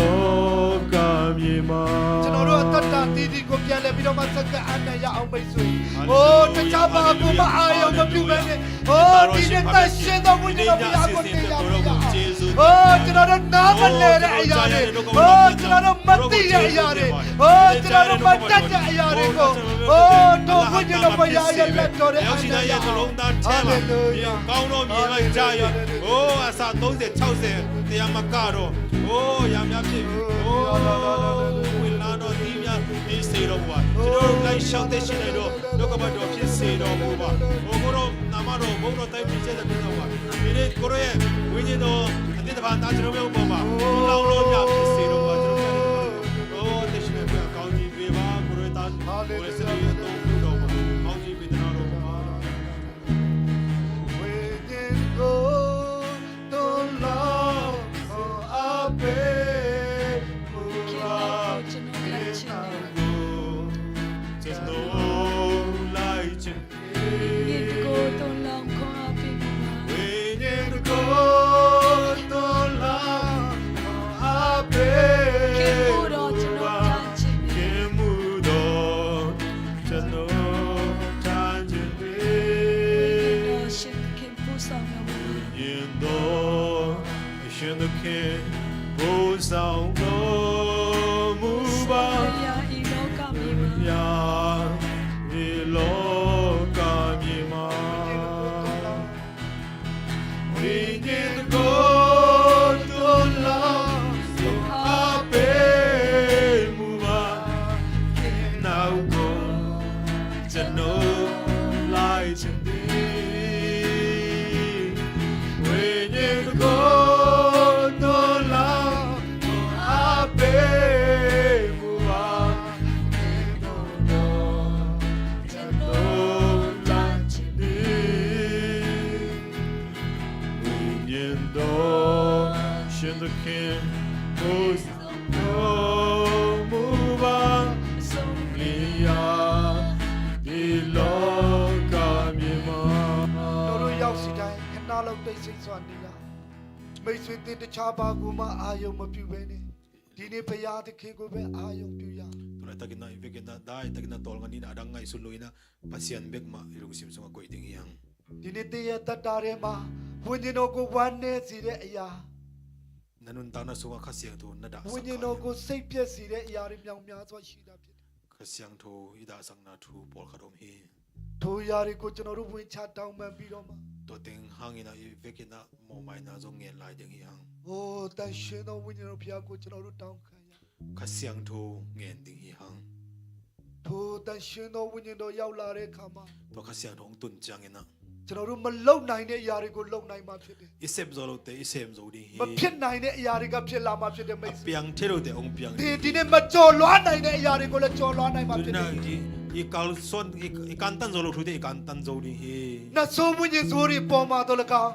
感灭嘛。ကျွန်တော်တို့တတ်တာတီတီကိုပြန်လဲပြီးတော့မှစက္ကအနရအောင်မိတ်ဆွေ။အိုးတခြားဘာကိုမအာရုံမပြုဘဲနဲ့။အိုးဒီနေ့တရှင်တော်ကိုကျွန်တော်ဘုရားကိုတင်ရပါ။အိုးကျွန်တော်တို့နားမလဲတဲ့အရာတွေ။အိုးကျွန်တော်တို့မသိတဲ့အရာတွေ။အိုးကျွန်တော်တို့မတတ်တဲ့အရာတွေကို။အိုးတို့ဘုရားတော်ဘုရားရဲ့လက်တော်တဲ့အရာရဲ့နှလုံးသားထဲမှာကောင်းတော်မြင်လိုက်ကြရဲ့။အိုးအစာ30 60တရားမကတော့။အိုးရံများဖြစ်။အိုးဝိလာတော်ဒီများဒီစေတော်ဘုရားကျွန်တော်လိုက်ရှောက်တဲ့ရှင်တွေတော့ဒုက္ခဘတ်တော်ဖြစ်စေတော်မူပါဘုရားတော်နာမတော်ဘုရားတိုင်းပြည့်စုံတဲ့ပြည့်စုံပါဒီနေ့ကိုရောရဲ့ဝိညာဉ်တော်အတိတ်ဘာသာကျွန်တော်မျိုးပေါ်မှာလောင်းလို့ရဖြစ်စေတော်ပါကျွန်တော်တို့တရှိနေပြကောင်းကြီးပေးပါကိုရောသားကိုယ်စရိယတော်ဘုရားမှာကောင်းကြီးပေးတော်တော်ပါဝိညာဉ်ကိုတော်လောင်းအပေဆောင်တော်မူပါရာဒီလောကမြေမှာဝိညာဉ်ကိုတော်လာအပေမူပါနောက်ကိုကျွန်တော်လိုက်ချင်သည်ဝိညာဉ်ကိုရှင်သခင်ကိုမူပါဆုံးလျာဒီလောကမြေမှာတို့ရောက်စီတိုင်းခဏလောက်တိတ်ဆိတ်စွာနေရမိတ်ဆွေတင်တခြားပါကူမအာယုံမပြုဘဲနဲ့ ဒီနေ့ဘုရားသခင်ကိုပဲအာယုံပြုရ tulai tagina ivekina dai tagina tol ngani na adang ngai suluina pasian bek ma irung sim sunga koi ding yang ဒီနေ့တည့်ရဲ့တတ်တာထဲမှာဝိညာဉ်တော်ကိုဝမ်းနည်းစေတဲ့အရာ nanun ta na sunga khasiang thu na da ဝိညာဉ်တော်ကိုစိတ်ပြည့်စေတဲ့အရာတွေမြောင်များစွာရှိတာဖြစ်တယ် khasiang thu ida sang na thu pol khadom hi ထိုအရာတွေကိုကျွန်တော်တို့ဝင်ချတောင်းပန်ပြီးတော့မှ to teng hangina ivekina mo mai na zo ngen lai ding yang โอ้တန်ရှင်တော်ဝိညာဉ်တော်ဘုရားကိုကျွန်တော်တို့တောင်းခံရ khasiang thu ngen ding hi hang ထိုတန်ရှင်တော်ဝိညာဉ်တော်ရောက်လာတဲ့အခါမှာ to khasiang thong tun chang ina ကျွန်တော်တို့မလုံနိုင်တဲ့အရာတွေကိုလုံနိုင်မှာဖြစ်တယ် isem zo lo te isem zo ding မ hi ဖြစ်နိုင်တဲ့အရာတွေကဖြစ်လာမှာဖြစ်တယ်မိတ်ဆွေ piang thelo te ong piang ဒီနေ့မကြော်လွှားနိုင်တဲ့အရာတွေကိုလည်းကြော်လွှားနိုင်မှာဖြစ်တ na ယ် i kal son i kantan zo lo thu te i kantan zo ding hi နတ်ဆိုးဝိညာဉ်ဆိုးတွေပေါ်မှာတော့လကောင်း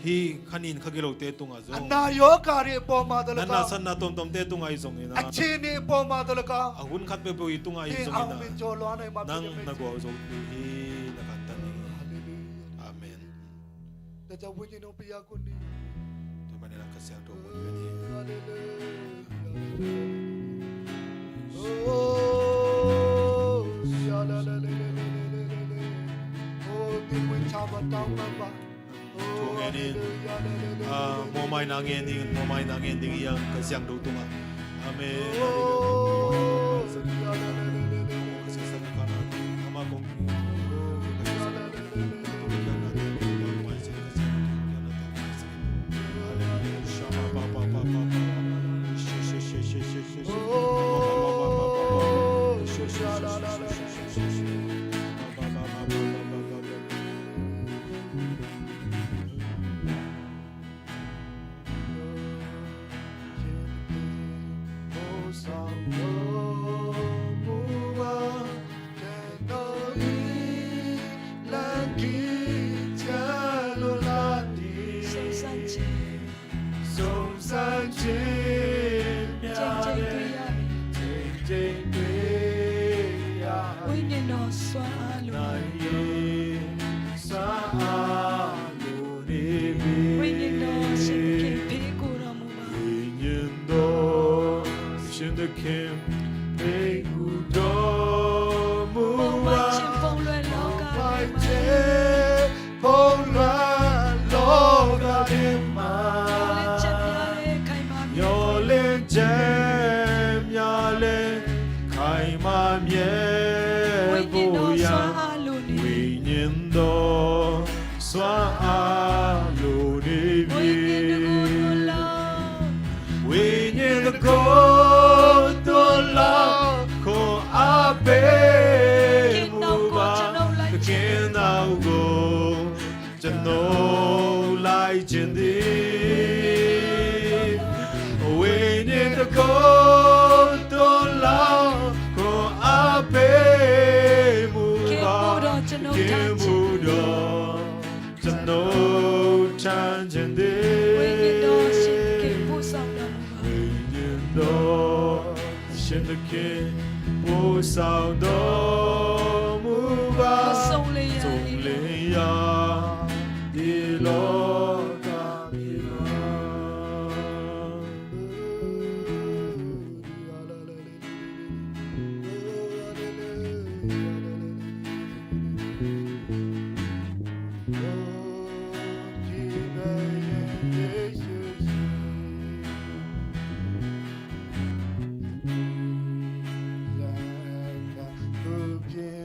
hi khanin khagelo te tunga zo အနာရောဂါတွေပေါ်မှာတော့လ nana ကောင်း san na tom tom te tunga i zong အ ina ချင်းတွေပေါ်မှာတော့လကောင်း ahun khat pe pe i tunga i ဒီ zong အောင် ina မကြော်လွှားနိုင်မှာဖြစ် nang တယ်မိတ် na ဆွေ go zo hi na kantan ni amen ဒါကြောင့်ဝိညာဉ်တော်ဘုရားကိုနေ to mane na kasyang to mo ni ဟာလေလုယာရှာလာလာလာလာโอ้ဒီဝင်ချပါတောင်းပါ to nge ni mo mai na nge ni mo mai na nge ding yang kasyang do tunga amen ama kong sao đó mưa ba sông lên ya đi lo ta đi Yeah.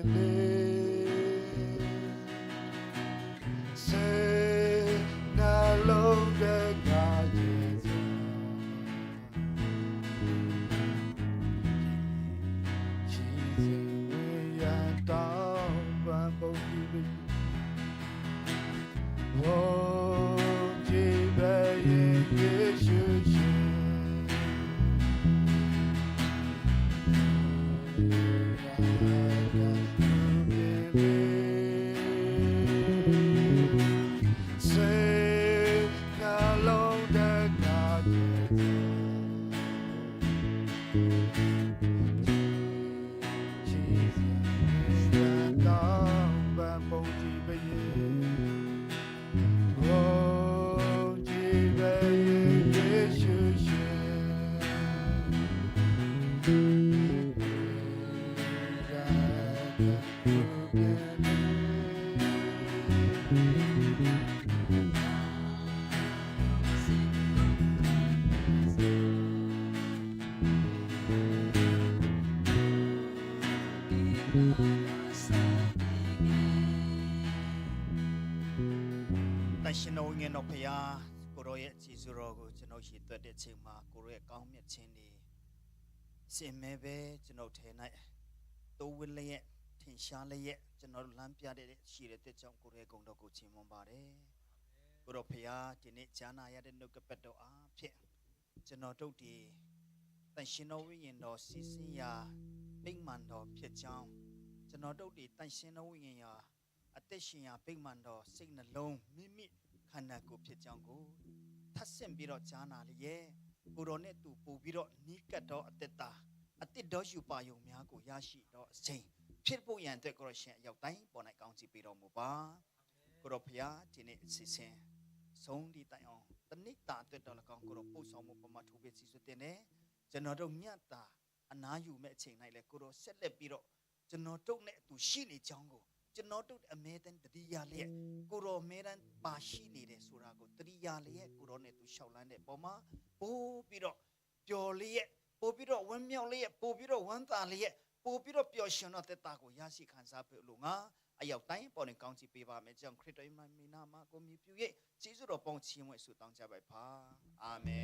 但ရှင်တော်ငယ်တော်ဖရာကိုရောရဲ့ကျေးဇူးတော်ကိုကျွန်တော်ရှိသွက်တဲ့အချိန်မှာကိုရောရဲ့ကောင်းမြတ်ခြင်းတွေစင်မဲပဲကျွန်တော်ထဲ၌တိုးဝင်းလျက်ထင်ရှားလျက်ကျွန်တော်လမ်းပြတဲ့ရှိတဲ့တဲ့ကြောင့်ကိုရောရဲ့ဂုဏ်တော်ကိုချီးမွမ်းပါတယ်ကိုရောဖရာဒီနေ့ဂျာနာရတဲ့နှုတ်ကပတ်တော်အားဖြင့်ကျွန်တော်တို့ဒီတန်ရှင်တော်ဝိညာဉ်တော်စီစဉ်ရာပိမှန်တော်ဖြစ်ကြောင်းကျွန်တော်တို့ဒီတန်ရှင်တော်ဝိညာဉ်ရာအသက်ရှင်ရာပိမှန်တော်စိတ်နှလုံးမိခန္ဓာကိုယ်ဖြစ်ကြောင်းကိုထပ်ဆင့်ပြီးတော့ဂျာနာလျက်ကိုတော်နဲ့တူပို့ပြီးတော့နီးကပ်တော့အသက်တာအတစ်တော်ယူပါယုံများကိုရရှိတော့အချိန်ဖြစ်ဖို့ရန်အတွက်ကိုရရှင်အရောက်တိုင်းပေါ်၌ကောင်းချီးပေးတော်မူပါကိုတော်ဖျားဒီနေ့အစီအစဉ်ဆုံးဒီတိုင်အောင်တဏိတာအတွက်တော်၎င်းကိုတော်ပို့ဆောင်မှုပမာထိုးပေးစီစွတင်နေကျွန်တော်တို့မြတ်တာအနာယူမဲ့အချိန်၌လည်းကိုတော်ဆက်လက်ပြီးတော့ကျွန်တော်တို့နဲ့အတူရှိနေကြောင်းကိုကျွန်တော်တို့အမဲတန်တတိယလျက်ကိုရောမဲတန်ပါရှိနေတယ်ဆိုတာကိုတတိယလျက်ကိုရောနဲ့သူရှောက်လန်းတဲ့ပုံမှာပို့ပြီးတော့ပျော်လျက်ပို့ပြီးတော့ဝမ်းမြောက်လျက်ပို့ပြီးတော့ဝမ်းသာလျက်ပို့ပြီးတော့ပျော်ရွှင်တော့တဲ့တာကိုရရှိခံစားဖို့လို့ငါအရောက်တိုင်းပေါ်နေကောင်းချီးပေးပါမယ်ကြောင့်ခရစ်တော်၏နာမကိုမြည်ပြု၍ကျေးဇူးတော်ပေါင်းချီးမွမ်းဆုတောင်းကြပါပါအာမင်